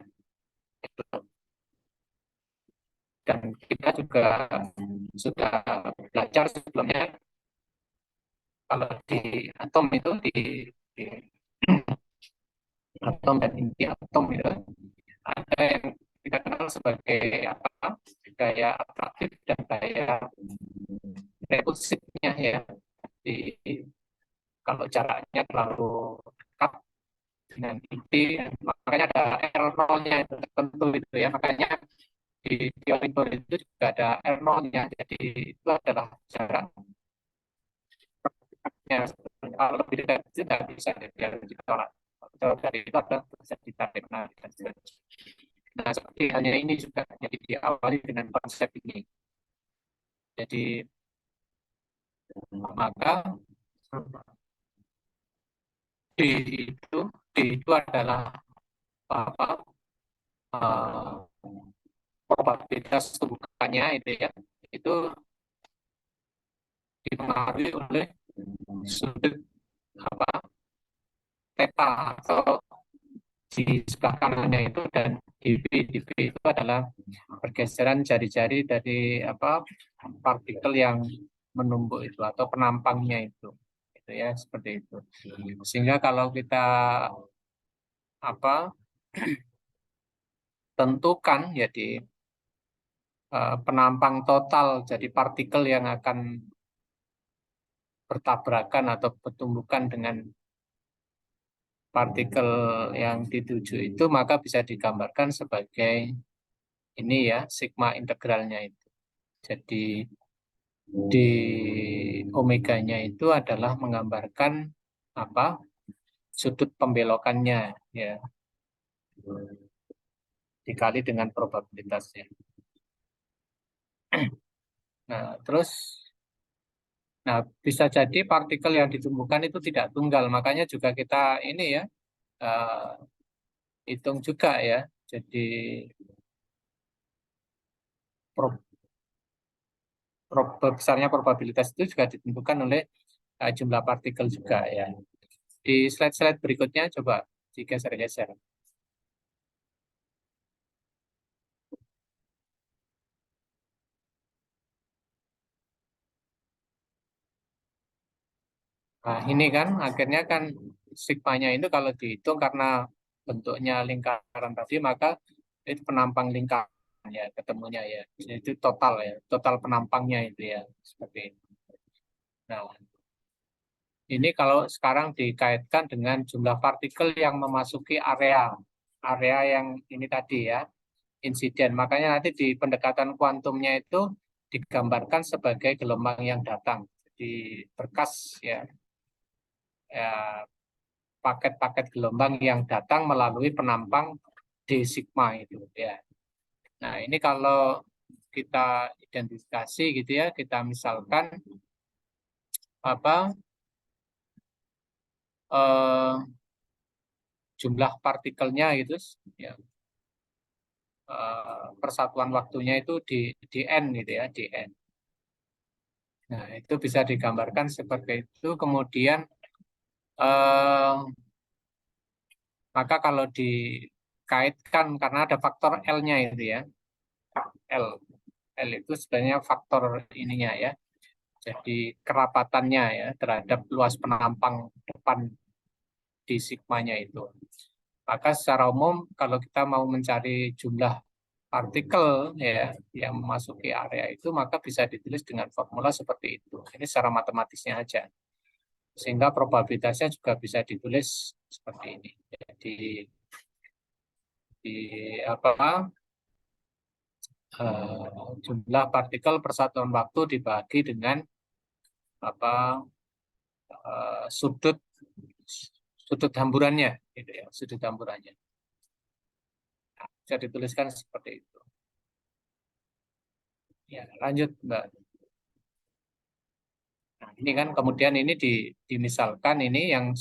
Dan kita juga sudah belajar sebelumnya kalau di atom itu di atom dan inti atom itu ada yang kita kenal sebagai apa gaya atraktif dan gaya repulsifnya ya. Di, kalau jaraknya terlalu dekat dengan inti, makanya ada R0-nya itu tertentu itu ya, makanya di teori itu juga ada R0-nya, jadi itu adalah jarak ya, kalau lebih dekat itu tidak bisa ditolak. Kalau dari itu ada bisa ditarik menarik dan sebagainya. Nah, seperti hanya ini juga jadi diawali dengan konsep ini. Jadi maka D itu D itu adalah apa probabilitas tumbukannya itu ya, itu dipengaruhi oleh sudut apa theta atau di sebelah kanannya itu, dan dV itu adalah pergeseran jari-jari dari apa partikel yang menumpuk itu atau penampangnya itu ya, seperti itu. Sehingga kalau kita apa tentukan ya di penampang total, jadi partikel yang akan bertabrakan atau bertumbukan dengan partikel yang dituju itu, maka bisa digambarkan sebagai ini ya, sigma integralnya itu. Jadi di omeganya itu adalah menggambarkan apa sudut pembelokannya ya, dikali dengan probabilitasnya. Nah, terus bisa jadi partikel yang ditumbuhkan itu tidak tunggal, makanya juga kita ini ya hitung juga ya. Jadi besarnya probabilitas itu juga ditentukan oleh jumlah partikel juga ya. Di slide-slide berikutnya coba digeser-geser. Nah, ini kan akhirnya kan sigmanya itu kalau dihitung karena bentuknya lingkaran tadi, maka itu penampang lingkaran ya ketemunya ya. Jadi itu total ya, total penampangnya itu ya, seperti itu. Nah, ini kalau sekarang dikaitkan dengan jumlah partikel yang memasuki area yang ini tadi ya, insiden. Makanya nanti di pendekatan kuantumnya itu digambarkan sebagai gelombang yang datang. Jadi berkas ya, paket-paket gelombang yang datang melalui penampang D sigma itu ya. Nah, ini kalau kita identifikasi gitu ya, kita misalkan apa jumlah partikelnya gitu ya, persatuan waktunya itu di N gitu ya, di N. Nah, itu bisa digambarkan seperti itu. Kemudian maka kalau dikaitkan karena ada faktor L-nya itu ya. L itu sebenarnya faktor ininya ya. Jadi kerapatannya ya terhadap luas penampang depan di sigmanya itu. Maka secara umum kalau kita mau mencari jumlah partikel ya yang memasuki area itu, maka bisa ditulis dengan formula seperti itu. Ini secara matematisnya aja. Sehingga probabilitasnya juga bisa ditulis seperti ini. Jadi di apa jumlah partikel per satuan waktu dibagi dengan apa sudut hamburannya, gitu ya, sudut hamburannya. Nah, bisa dituliskan seperti itu. Ya, lanjut, Mbak. Nah, ini kan kemudian ini dimisalkan ini yang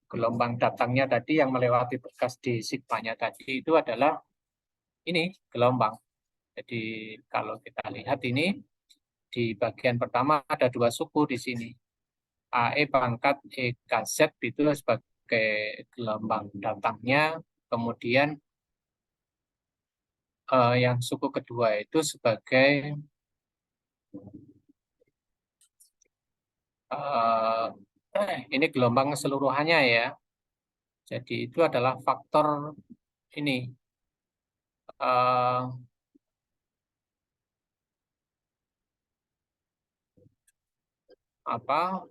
gelombang datangnya tadi yang melewati bekas di sigmanya tadi itu adalah ini gelombang. Jadi kalau kita lihat ini di bagian pertama ada dua suku di sini. AE pangkat EKZ itu sebagai gelombang datangnya, kemudian yang suku kedua itu sebagai ini gelombang keseluruhannya ya. Jadi itu adalah faktor ini apa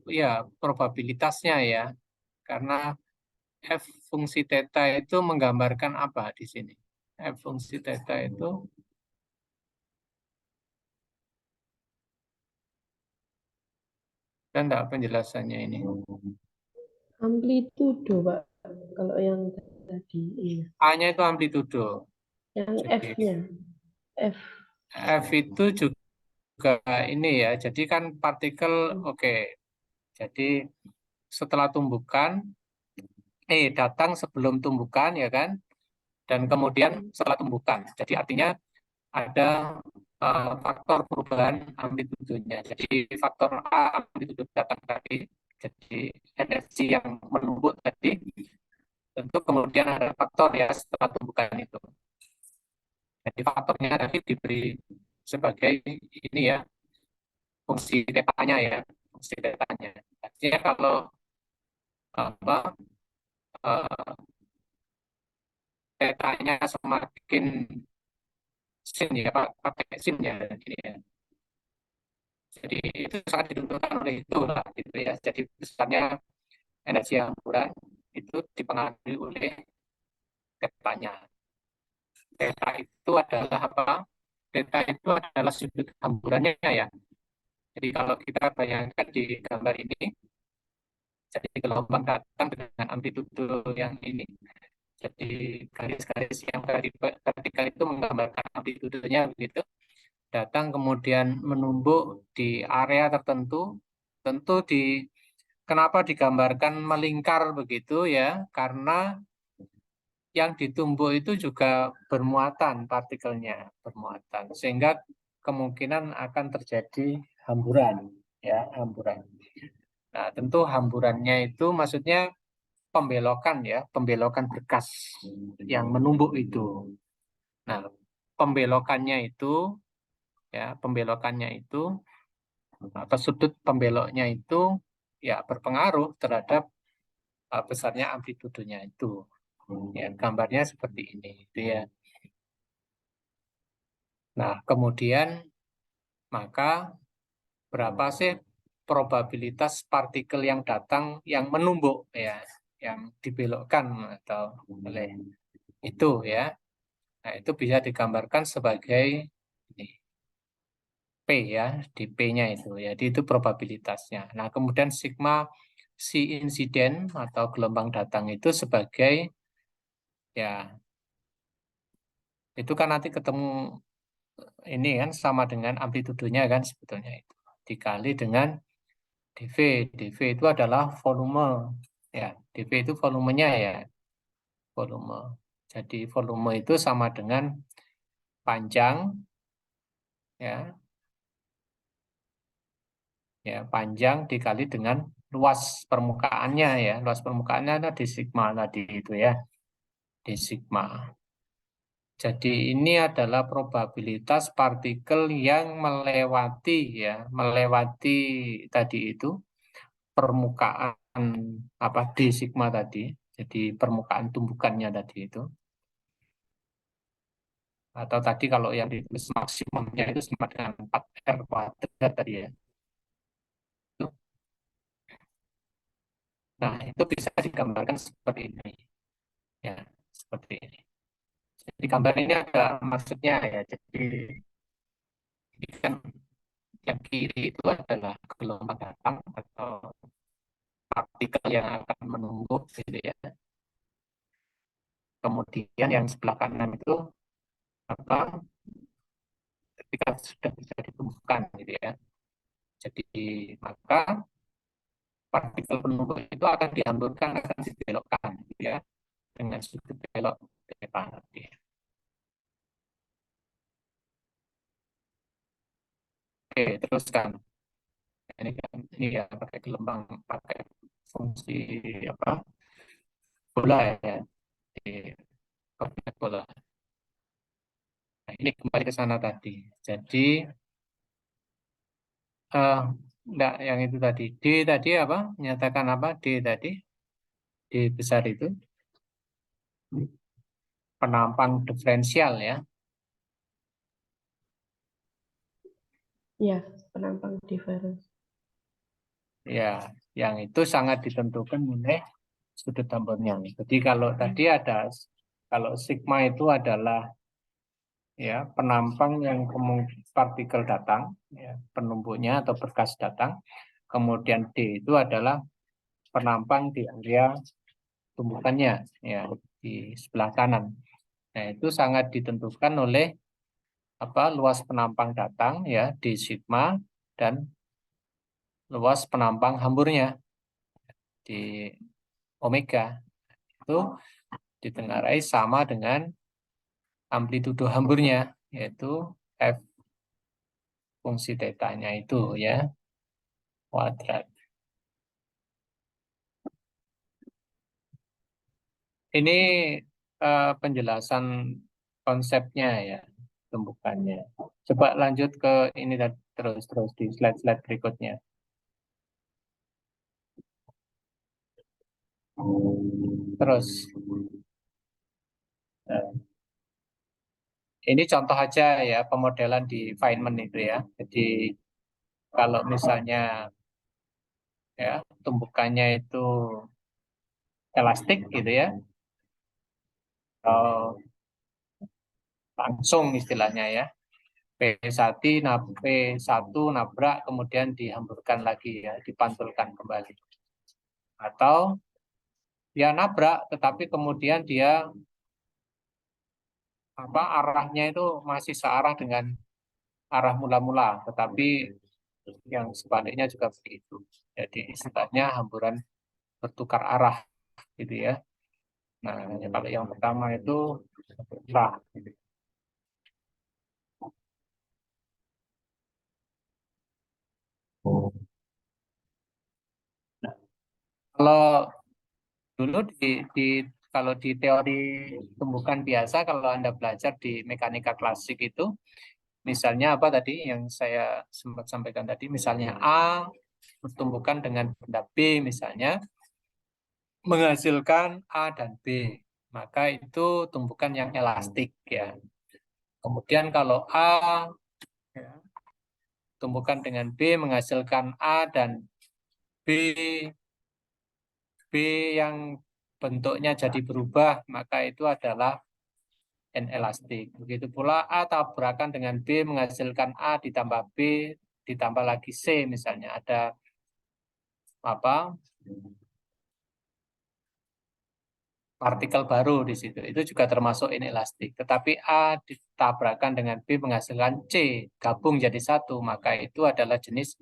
ya probabilitasnya ya, karena f fungsi theta itu menggambarkan apa di sini? F fungsi theta itu dan enggak penjelasannya ini. Amplitudo, Pak. Kalau yang tadi, iya. A-nya itu amplitudo. Yang Jadi, F-nya. F. F itu juga ini ya. Jadi kan partikel, oke. Jadi setelah tumbukan, datang sebelum tumbukan ya kan, dan kemudian setelah tumbukan. Jadi artinya ada faktor perubahan amplitudonya. Jadi faktor A amplitudo datang tadi, jadi energi yang menumbuk tadi, tentu kemudian ada faktor ya setelah tumbukan itu. Jadi faktornya tadi diberi sebagai ini ya, fungsi tetanya ya, fungsi tetanya. Artinya kalau apa tetanya semakin sin ya, pakai sin ya, ini ya. Jadi itu sangat ditentukan oleh itu lah, gitu ya. Jadi besarnya energi hamburan itu dipengaruhi oleh tetanya. Theta itu adalah apa? Theta itu adalah sudut hamburannya ya. Jadi kalau kita bayangkan di gambar ini, jadi gelombang datang dengan amplitudo yang ini. Jadi garis-garis yang vertikal itu menggambarkan amplitudonya begitu. Datang kemudian menumbuk di area tertentu. Tentu kenapa digambarkan melingkar begitu ya? Karena yang ditumbuk itu juga bermuatan partikelnya, bermuatan. Sehingga kemungkinan akan terjadi hamburan ya, hamburan. Nah, tentu hamburannya itu maksudnya pembelokan ya, pembelokan berkas yang menumbuk itu. Nah, pembelokannya itu ya, pembelokannya itu atau sudut pembeloknya itu ya berpengaruh terhadap besarnya amplitudonya itu. Ya, gambarnya seperti ini itu ya. Nah, kemudian maka berapa sih probabilitas partikel yang datang yang menumbuk ya, yang dibelokkan atau oleh itu ya. Nah, itu bisa digambarkan sebagai ini, P ya, di P-nya itu. Jadi itu probabilitasnya. Nah, kemudian sigma si insiden atau gelombang datang itu sebagai ya itu kan nanti ketemu ini kan sama dengan amplitudonya kan sebetulnya itu dikali dengan dV. dV itu adalah volume ya. dV itu volumenya ya, volume. Jadi volume itu sama dengan panjang ya, ya panjang dikali dengan luas permukaannya ya. Luas permukaannya ada di sigma tadi itu ya, di sigma. Jadi ini adalah probabilitas partikel yang melewati tadi itu permukaan D sigma tadi. Jadi permukaan tumbukannya tadi itu. Atau tadi kalau yang ditulis maksimumnya itu sama dengan 4R kuadrat tadi ya. Nah, itu bisa digambarkan seperti ini. Ya, seperti ini. Jadi gambar ini ada maksudnya ya. Jadi ini kan yang kiri itu adalah gelombang datang atau partikel yang akan menunggu gitu ya. Kemudian yang sebelah kanan itu apa ketika sudah bisa ditumbuhkan gitu ya. Jadi maka partikel penunggu itu akan dihamburkan, akan dibelokkan gitu ya dengan sudut belok depan tadi. Oke, teruskan. Ini ya pakai gelombang, pakai fungsi apa bola ya di koordinat bola. Nah, ini kembali ke sana tadi. Jadi enggak yang itu tadi. D tadi apa? Menyatakan apa? D tadi. D besar itu penampang diferensial ya. Ya, penampang diferensial. Ya, yang itu sangat ditentukan oleh sudut hamburnya. Jadi kalau tadi kalau sigma itu adalah ya penampang yang partikel datang, ya, penumpuknya atau berkas datang. Kemudian D itu adalah penampang di area tumbukannya, ya di sebelah kanan. Nah itu sangat ditentukan oleh luas penampang datang ya D sigma dan luas penampang hamburnya di omega itu ditengarai sama dengan amplitudo hamburnya yaitu F fungsi tetanya itu ya kuadrat. Ini penjelasan konsepnya ya tumbukannya. Coba lanjut ke ini terus di slide-slide berikutnya. Terus ini contoh aja ya pemodelan di Feynman itu ya. Jadi kalau misalnya ya tumbukannya itu elastik gitu ya, atau langsung istilahnya ya. P1 nabrak kemudian dihamburkan lagi ya, dipantulkan kembali. Atau dia nabrak tetapi kemudian dia arahnya itu masih searah dengan arah mula-mula, tetapi yang sebaliknya juga begitu. Jadi istilahnya hamburan bertukar arah gitu ya. Nah, kalau yang pertama itu arah. Nah, kalau dulu kalau di teori tumbukan biasa, kalau Anda belajar di mekanika klasik itu, misalnya apa tadi yang saya sempat sampaikan tadi, misalnya A bertumbukan dengan benda B misalnya, menghasilkan A dan B, maka itu tumbukan yang elastik ya. Kemudian kalau A ya, tumbukan dengan B menghasilkan A dan B B yang bentuknya jadi berubah, maka itu adalah inelastik. Begitu pula A tabrakan dengan B menghasilkan A ditambah B ditambah lagi C misalnya ada partikel baru di situ. Itu juga termasuk inelastik. Tetapi A ditabrakan dengan B menghasilkan C gabung jadi satu, maka itu adalah jenis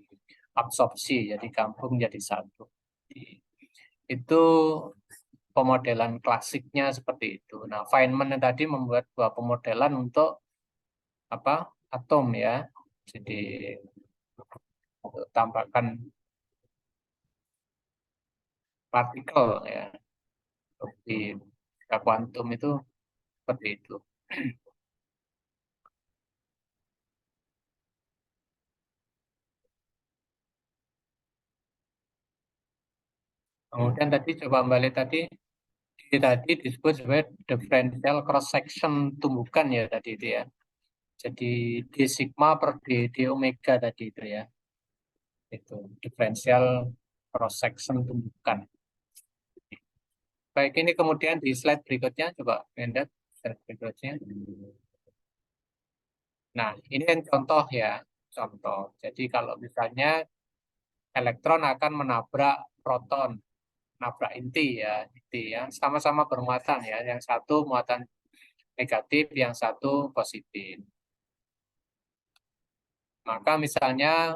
absorpsi, jadi gabung jadi satu. Itu pemodelan klasiknya seperti itu. Nah, Feynman tadi membuat dua pemodelan untuk atom ya. Jadi untuk tambahkan partikel ya. Di kuantum itu seperti itu. Kemudian tadi coba balik tadi disebut sebagai differential cross section tumbukan ya tadi itu ya. Jadi d sigma per d omega tadi itu ya. Itu differential cross section tumbukan. Baik, ini kemudian di slide berikutnya coba lihat slide berikutnya. Nah, ini kan contoh ya, contoh. Jadi kalau misalnya elektron akan menabrak proton, nabrak inti ya, sama-sama bermuatan ya. Yang satu muatan negatif, yang satu positif. Maka misalnya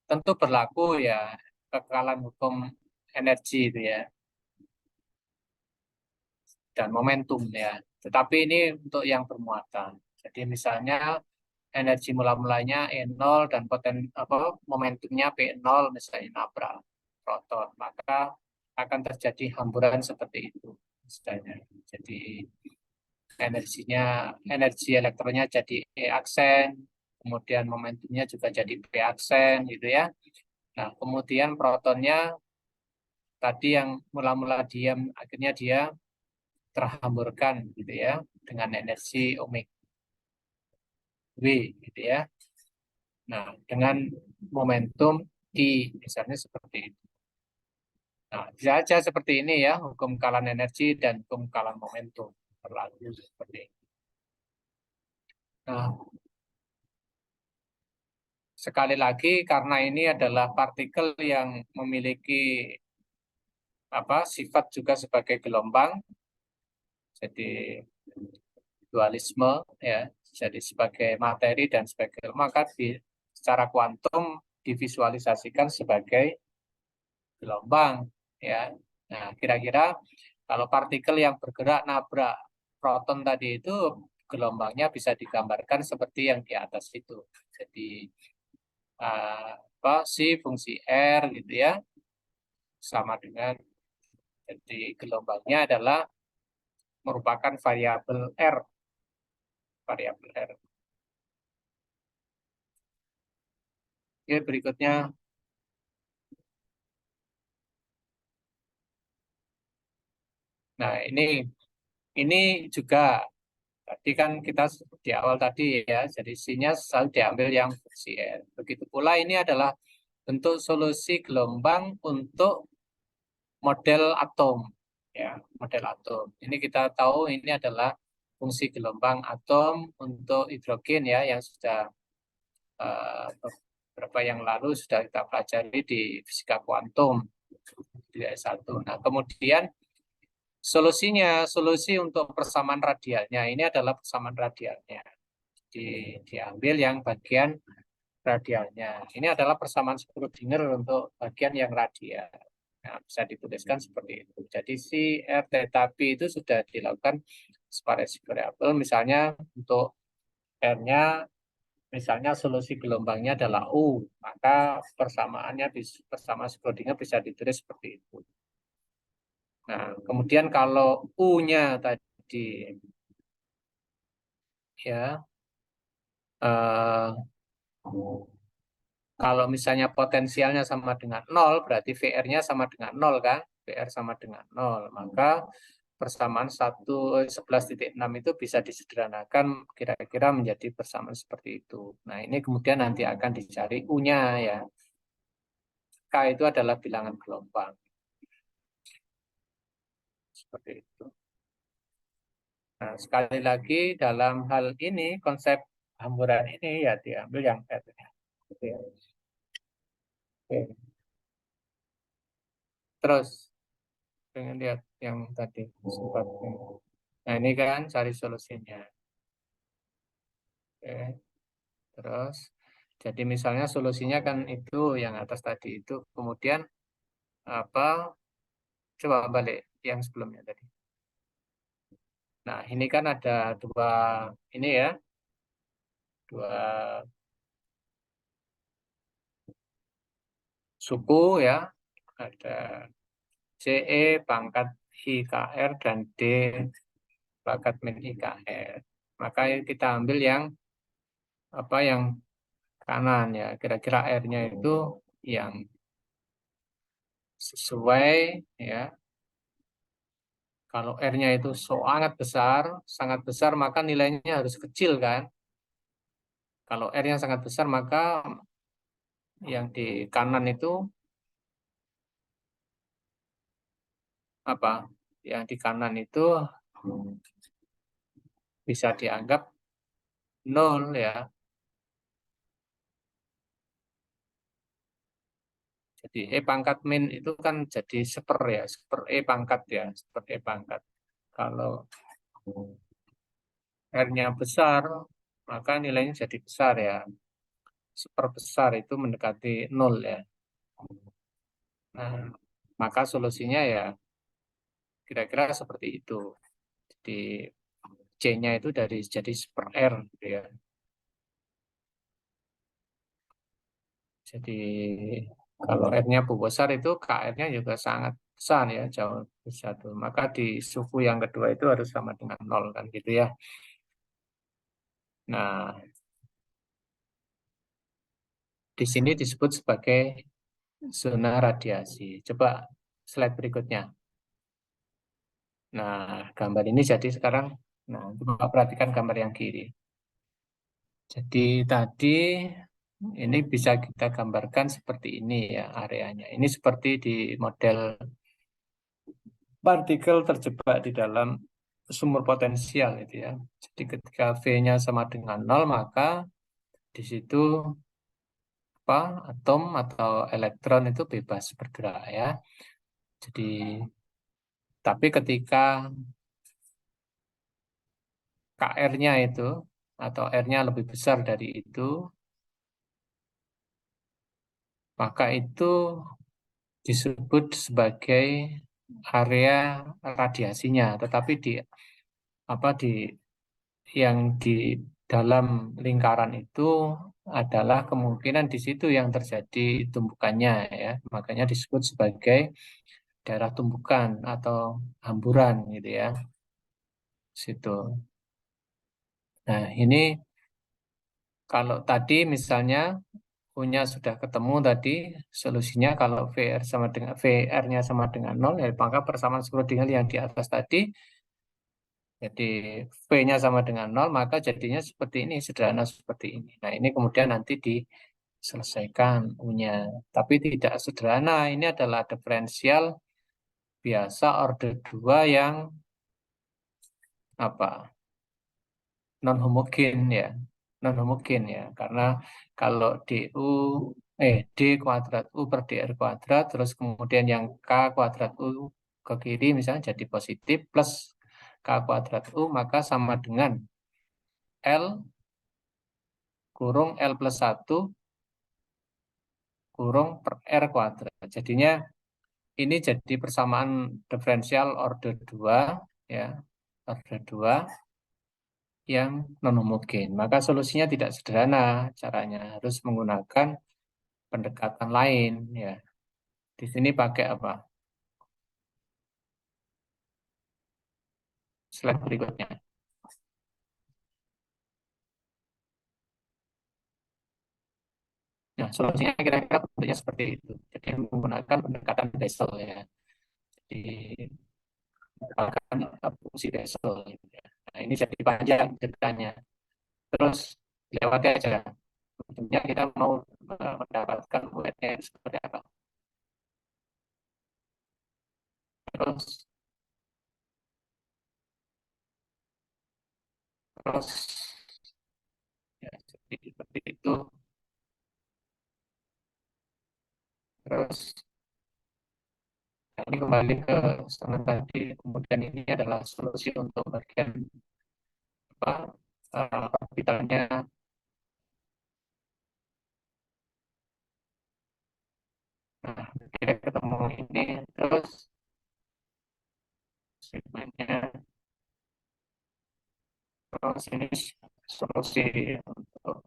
tentu berlaku ya kekekalan hukum energi itu ya dan momentum ya. Tetapi ini untuk yang bermuatan. Jadi misalnya energi mula-mulanya E0 dan momentumnya P0 misalnya nabrak proton, maka akan terjadi hamburan seperti itu misalnya. Jadi energi elektronnya jadi E aksen, kemudian momentumnya juga jadi P aksen gitu ya. Nah, kemudian protonnya tadi yang mula-mula diam akhirnya dia terhamburkan gitu ya dengan energi omega W gitu ya. Nah, dengan momentum I misalnya seperti itu. Nah, bisa saja seperti ini ya, hukum kalan energi dan hukum kalan momentum berlaku seperti ini. Nah, sekali lagi karena ini adalah partikel yang memiliki sifat juga sebagai gelombang, jadi dualisme ya, jadi sebagai materi dan sebagai maka secara kuantum divisualisasikan sebagai gelombang ya. Nah, kira-kira kalau partikel yang bergerak nabrak proton tadi itu gelombangnya bisa digambarkan seperti yang di atas itu. Jadi si fungsi R gitu ya sama dengan jadi gelombangnya adalah merupakan variabel R. Variabel R. Oke, berikutnya. Nah, ini juga tadi kan kita di awal tadi ya, jadi C-nya selalu diambil yang fungsi R. Begitu pula ini adalah bentuk solusi gelombang untuk model atom ya, model atom. Ini kita tahu ini adalah fungsi gelombang atom untuk hidrogen ya yang sudah beberapa yang lalu sudah kita pelajari di fisika kuantum di S1. Nah, kemudian solusi untuk persamaan radialnya ini adalah persamaan radialnya. Diambil yang bagian radialnya. Ini adalah persamaan Schrödinger untuk bagian yang radial. Nah, bisa dituliskan seperti itu. Jadi si R theta P itu sudah dilakukan separasi variabel. Misalnya untuk R-nya, misalnya solusi gelombangnya adalah U, maka persamaannya persamaan Schrödinger bisa ditulis seperti itu. Nah, kemudian kalau U-nya tadi ya kalau misalnya potensialnya sama dengan 0, berarti VR-nya sama dengan 0 kan? VR sama dengan 0. Maka persamaan 11.6 itu bisa disederhanakan kira-kira menjadi persamaan seperti itu. Nah, ini kemudian nanti akan dicari U-nya ya. K itu adalah bilangan gelombang. Seperti itu. Nah, sekali lagi dalam hal ini, konsep hamburan ini ya diambil yang R. Oke. Terus pengen lihat yang tadi sempat. Nah, ini kan cari solusinya. Oke. Terus jadi misalnya solusinya kan itu yang atas tadi itu. Kemudian coba balik yang sebelumnya tadi. Nah, ini kan ada dua ini ya. Dua suku ya. Ada CE pangkat IKR dan D pangkat min IKR. Maka kita ambil yang yang kanan ya. Kira-kira R-nya itu yang sesuai ya. Kalau R-nya itu sangat besar maka nilainya harus kecil kan. Kalau R-nya sangat besar maka yang di kanan itu apa? Yang di kanan itu bisa dianggap 0 ya. Jadi E pangkat min itu kan jadi seper ya, seper E pangkat ya, seper E pangkat. Kalau R-nya besar, maka nilainya jadi besar ya. Seperbesar itu mendekati 0 ya. Nah, maka solusinya ya kira-kira seperti itu. Jadi C-nya itu jadi seper R gitu ya. Jadi kalau R-nya besar itu KR-nya juga sangat besar ya, jauh lebih satu. Maka di suku yang kedua itu harus sama dengan 0 kan gitu ya. Nah, di sini disebut sebagai zona radiasi. Coba slide berikutnya. Nah, gambar ini jadi sekarang, nah coba perhatikan gambar yang kiri. Jadi tadi ini bisa kita gambarkan seperti ini ya areanya. Ini seperti di model partikel terjebak di dalam sumur potensial itu ya. Jadi ketika V-nya sama dengan 0 maka di situ atom atau elektron itu bebas bergerak ya. Jadi tapi ketika KR-nya itu atau R-nya lebih besar dari itu, maka itu disebut sebagai area radiasinya. Tetapi di yang di dalam lingkaran itu adalah kemungkinan di situ yang terjadi tumbukannya ya. Makanya disebut sebagai daerah tumbukan atau hamburan gitu ya. Situ. Nah, ini kalau tadi misalnya punya sudah ketemu tadi solusinya kalau VR-nya sama dengan 0 ya maka persamaan Schrödinger yang di atas tadi jadi V-nya sama dengan 0 maka jadinya seperti ini, sederhana seperti ini. Nah, ini kemudian nanti diselesaikan U-nya. Tapi tidak sederhana, ini adalah diferensial biasa order 2 yang non homogen ya. Non homogen ya, karena kalau D kuadrat U per DR kuadrat, terus kemudian yang K kuadrat U ke kiri misalnya jadi positif plus K kuadrat U, maka sama dengan L kurung L plus 1 kurung per R kuadrat. Jadinya ini jadi persamaan diferensial order 2 ya, order 2 yang non homogen. Maka solusinya tidak sederhana, caranya harus menggunakan pendekatan lain ya. Di sini pakai apa? Slide berikutnya. Nah, solusinya kira-kira bentuknya seperti itu. Jadi menggunakan pendekatan Bessel ya. Jadi menggunakan fungsi Bessel. Ya. Nah, ini jadi panjang ceritanya. Terus lewati aja. Tentunya kita mau mendapatkan UNnya seperti apa. Terus terus ya, seperti itu. Terus ini kembali ke setengah tadi. Kemudian ini adalah solusi untuk bagian apa orbitalnya. Nah, kita ketemu ini terus segmennya terus ini solusi untuk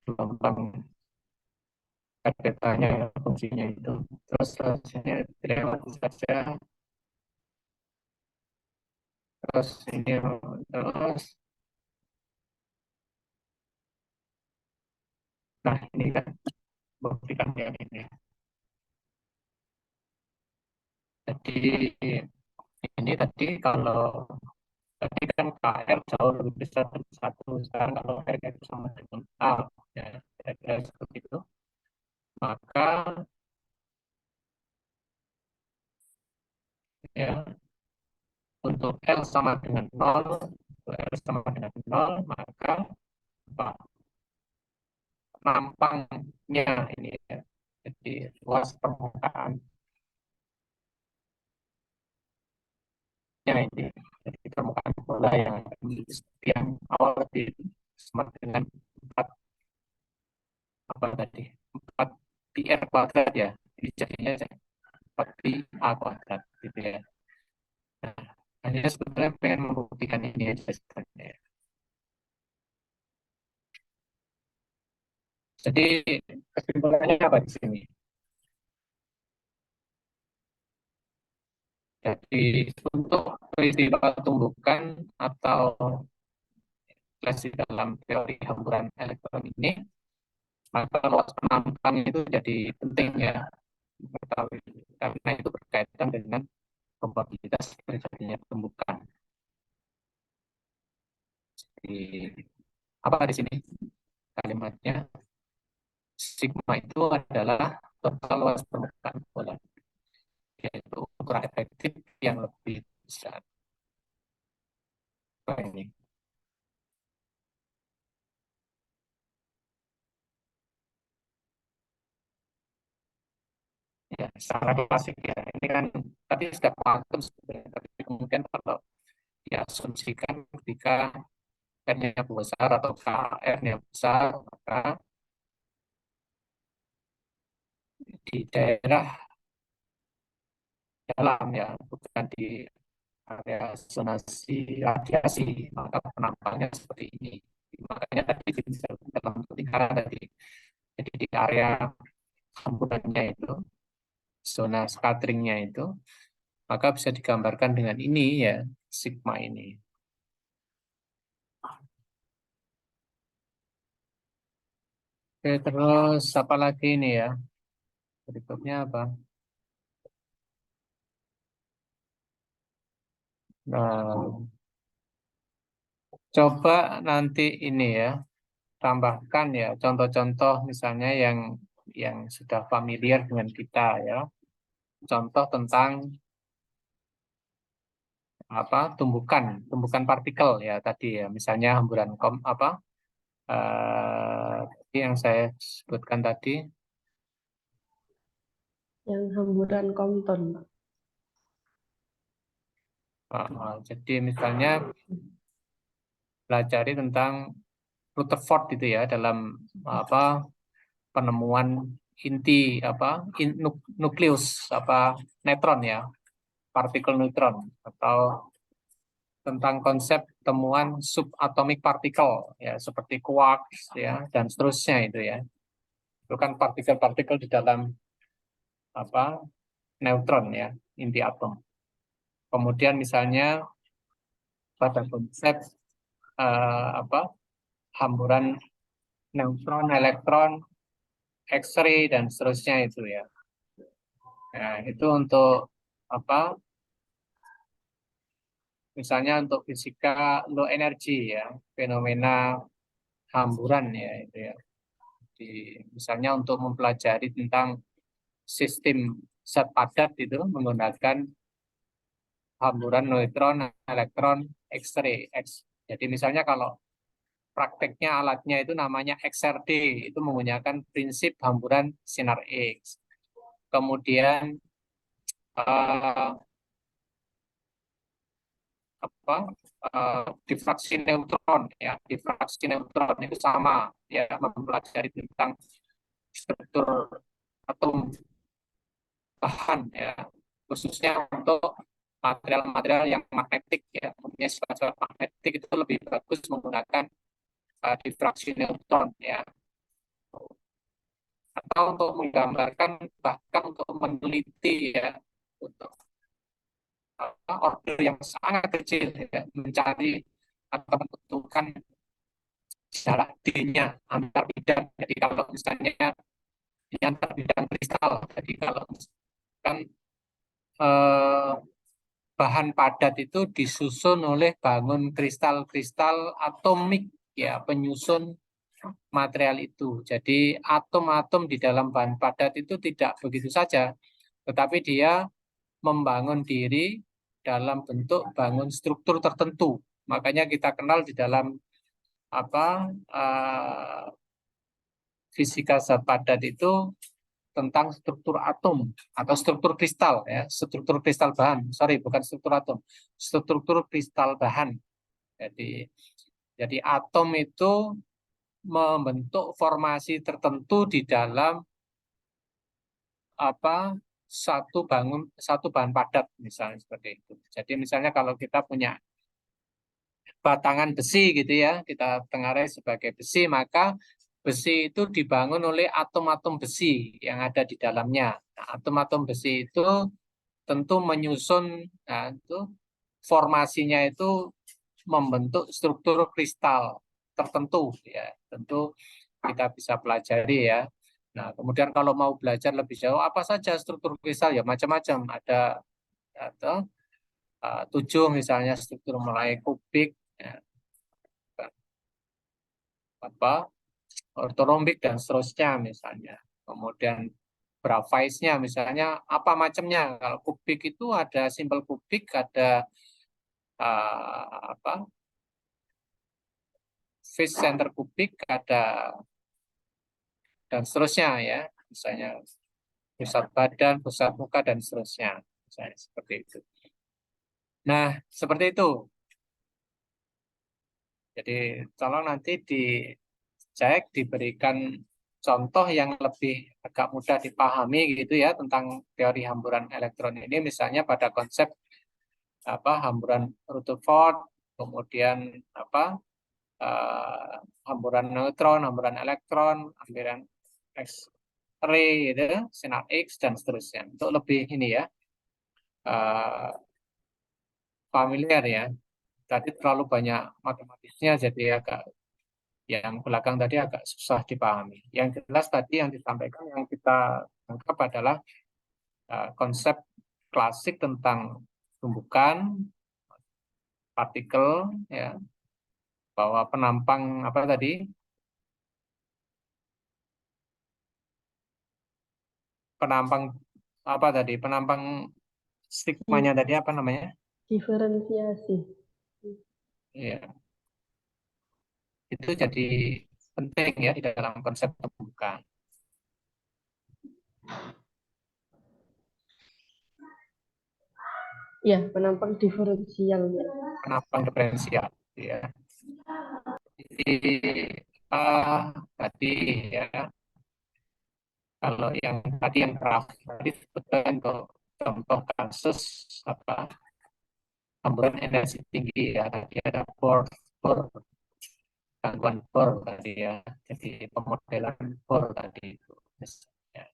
gelombang petanya ya fungsinya itu. Terus sini dilewati saja. Terus ini terus. Nah, ini kan buktikan yang ini. Jadi ini tadi kalau tadi kan KR jauh lebih besar dari satu, sekarang kalau R itu sama dengan A, ya, kira-kira seperti itu. Maka ya untuk L sama dengan 0, L sama dengan 0, maka apa, nampangnya ini ya. Jadi luas permukaan ini. Jadi permukaan bola yang awal tadi sama dengan 4 apa tadi? 4 pi R kuadrat ya. Ini jadinya 4 pi A kuadrat gitu ya. Nah, hanya sebetulnya pengen membuktikan ini aja sebenarnya. Jadi kesimpulannya apa di sini? Jadi untuk peristiwa tumbukan atau di dalam teori hamburan elektron ini, maka luas penampang itu jadi penting ya diketahui, karena itu berkaitan dengan probabilitas terjadinya tumbukan. Jadi, apa di sini kalimatnya? Sigma itu adalah total luas permukaan bola, yaitu ukuran efektif yang lebih besar. Ini ya secara klasik ya. Ini kan tadi sudah pakem sebenarnya, tapi kemudian kalau diasumsikan ketika N-nya besar atau KR-nya besar, maka di daerah dalam ya, bukan di area zonasi radiasi, maka penampaknya seperti ini. Makanya tadi dalam lingkaran tadi, jadi di area hamburannya itu, zona scatteringnya itu, maka bisa digambarkan dengan ini ya, sigma ini. Oke, terus apa lagi ini ya? Berikutnya apa? Nah, coba nanti ini ya, tambahkan ya contoh-contoh misalnya yang sudah familiar dengan kita ya. Contoh tentang apa tumbukan partikel ya tadi ya, misalnya hamburan yang saya sebutkan tadi. Yang hamburan Compton, Pak. Jadi misalnya pelajari tentang Rutherford itu ya dalam apa penemuan inti nukleus neutron ya, partikel neutron, atau tentang konsep temuan subatomic partikel ya seperti quarks ya dan seterusnya itu ya. Itu kan partikel-partikel di dalam apa neutron ya, inti atom. Kemudian misalnya pada konsep hamburan neutron, elektron, X-ray dan seterusnya itu ya. Nah, itu untuk apa? Misalnya untuk fisika low energy ya, fenomena hamburan ya itu ya. Misalnya untuk mempelajari tentang sistem zat padat itu menggunakan hamburan neutron, elektron, X-ray. Jadi misalnya kalau prakteknya alatnya itu namanya XRD, itu menggunakan prinsip hamburan sinar X. Kemudian uh, difraksi neutron ya, difraksi neutron itu sama ya, mempelajari tentang struktur atom bahan ya, khususnya untuk material-material yang magnetik ya, mempunyai sifat magnetik itu lebih bagus menggunakan difraksi neutron ya, atau untuk menggambarkan bahkan untuk meneliti ya, untuk order yang sangat kecil ya, mencari atau menentukan jarak D-nya antar bidang. Jadi kalau misalnya antar bidang kristal. Jadi kalau kan eh, bahan padat itu disusun oleh bangun kristal-kristal atomik, ya, penyusun material itu. Jadi atom-atom di dalam bahan padat itu tidak begitu saja, tetapi dia membangun diri dalam bentuk bangun struktur tertentu. Makanya kita kenal di dalam apa fisika zat padat itu tentang struktur atom atau struktur kristal, ya, struktur kristal bahan. Sorry, bukan struktur atom, struktur kristal bahan. Jadi atom itu membentuk formasi tertentu di dalam satu bahan padat, misalnya seperti itu. Jadi misalnya kalau kita punya batangan besi gitu ya, kita tengarai sebagai besi, maka besi itu dibangun oleh atom-atom besi yang ada di dalamnya. Nah, atom-atom besi itu tentu menyusun, nah, itu formasinya itu membentuk struktur kristal tertentu, ya. Tentu kita bisa pelajari, ya. Nah, kemudian kalau mau belajar lebih jauh, apa saja struktur kristal, ya macam-macam. Ada atau 7 misalnya struktur mulai kubik, ya, ortorombik dan seterusnya misalnya. Kemudian graphites-nya misalnya apa macamnya. Kalau kubik itu ada simpel kubik, ada apa face center kubik, ada dan seterusnya, ya. Misalnya pusat badan, pusat muka dan seterusnya. Misalnya seperti itu. Nah, seperti itu. Jadi tolong nanti dicek, diberikan contoh yang lebih agak mudah dipahami gitu ya tentang teori hamburan elektron ini, misalnya pada konsep hamburan Rutherford, kemudian hamburan neutron, hamburan elektron, hamburan X-ray gitu, sinar X dan seterusnya. Untuk lebih ini ya familiar ya. Tadi terlalu banyak matematisnya, jadi agak yang belakang tadi agak susah dipahami. Yang jelas tadi yang disampaikan, yang kita tangkap adalah konsep klasik tentang tumbukan, partikel, ya, bahwa penampang apa tadi? Penampang apa tadi? Penampang stigmanya tadi apa namanya? Diferensiasi. Ya, itu jadi penting ya di dalam konsep tumbukan. Ya, penampang diferensialnya. Penampang diferensial, ya. Jadi tadi ya, kalau yang tadi yang tadi sebutkan untuk contoh kasus hamburan energi tinggi, ya, tadi ada Bohr, gangguan Bohr tadi ya, jadi pemodelan Bohr tadi itu misalnya.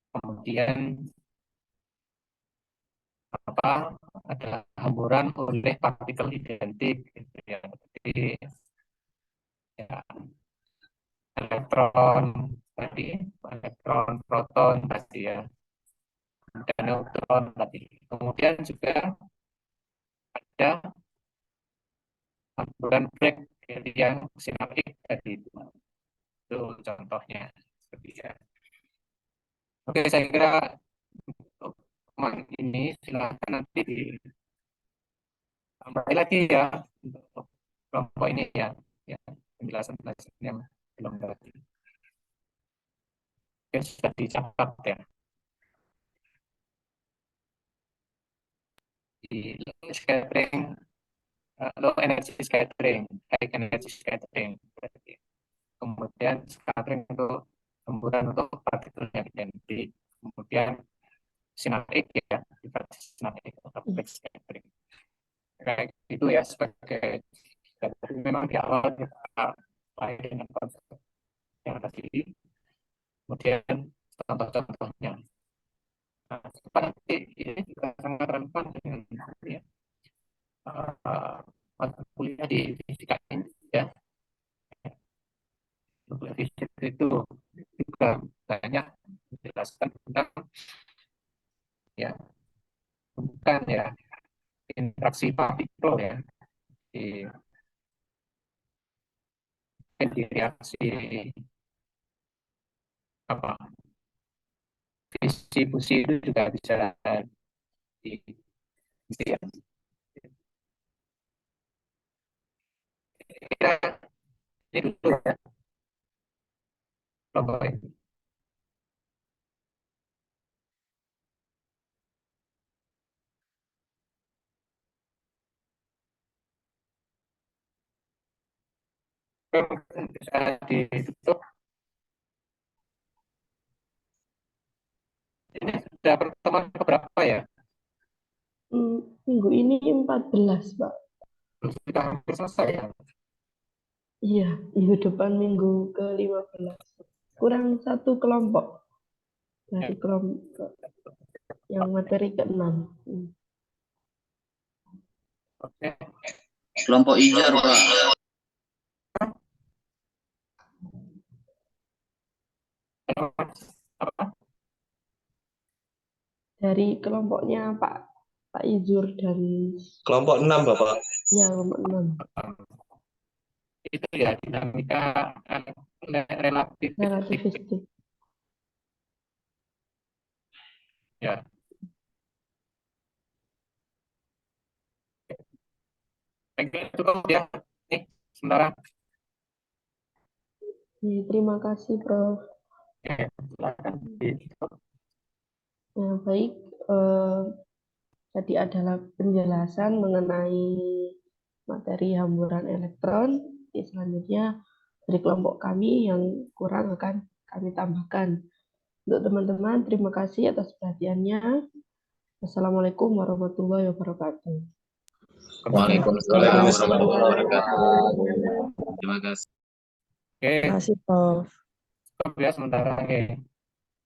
Kemudian ada hamburan oleh partikel identik gitu ya. Jadi ya, elektron tadi, elektron, proton tadi ya, dan neutron tadi. Kemudian juga ada hamburan Bragg yang sinaptik tadi itu contohnya seperti ya. Oke, saya kira untuk ini silakan nanti ditambah lagi ya untuk kelompok ini ya, ya penjelasan yang belum tadi. Oke, sudah dicatat ya. Di low scattering, low energy scattering, high energy scattering. Kemudian scattering untuk hamburan untuk partikel yang identik. Kemudian sinaptik ya, sinaptik atau Bragg scattering. Kayak itu ya sebagai, memang di awal kita mulai dengan konsep yang tadi, kemudian contoh-contohnya. Nah, nanti ini juga sangat relevan dengan ya, mata kuliah di fisika ini ya. Kuliah fisika itu juga menjelaskan tentang ya bukan ya interaksi partikel ya di, di reaksi apa fisi fusi itu juga bisa di, ya. Kira itu ya kelompok ini. Bisa ditutup. Ini sudah pertemuan keberapa ya? Minggu ini 14, Pak. Sudah hampir selesai ya. Iya, minggu depan minggu ke-15. Kurang satu kelompok dari kelompok yang materi ke-6. Oke. Kelompok Ijar, Pak. Apa? Dari kelompoknya Pak Izur dan Kelompok 6, Bapak. ya kelompok 6. Itu ya dinamika relatif Relativistik. ya. Itu ya. Nih, sementara. Terima kasih, Prof. Oke, silakan. Ya, baik. Tadi adalah penjelasan mengenai materi hamburan elektron. Selanjutnya dari kelompok kami yang kurang akan kami tambahkan. Untuk teman-teman, terima kasih atas perhatiannya. Assalamualaikum warahmatullahi wabarakatuh. Waalaikumsalam warahmatullahi wabarakatuh. Terima kasih. Oke, Terima kasih, Prof. stop ya sementara. Oke.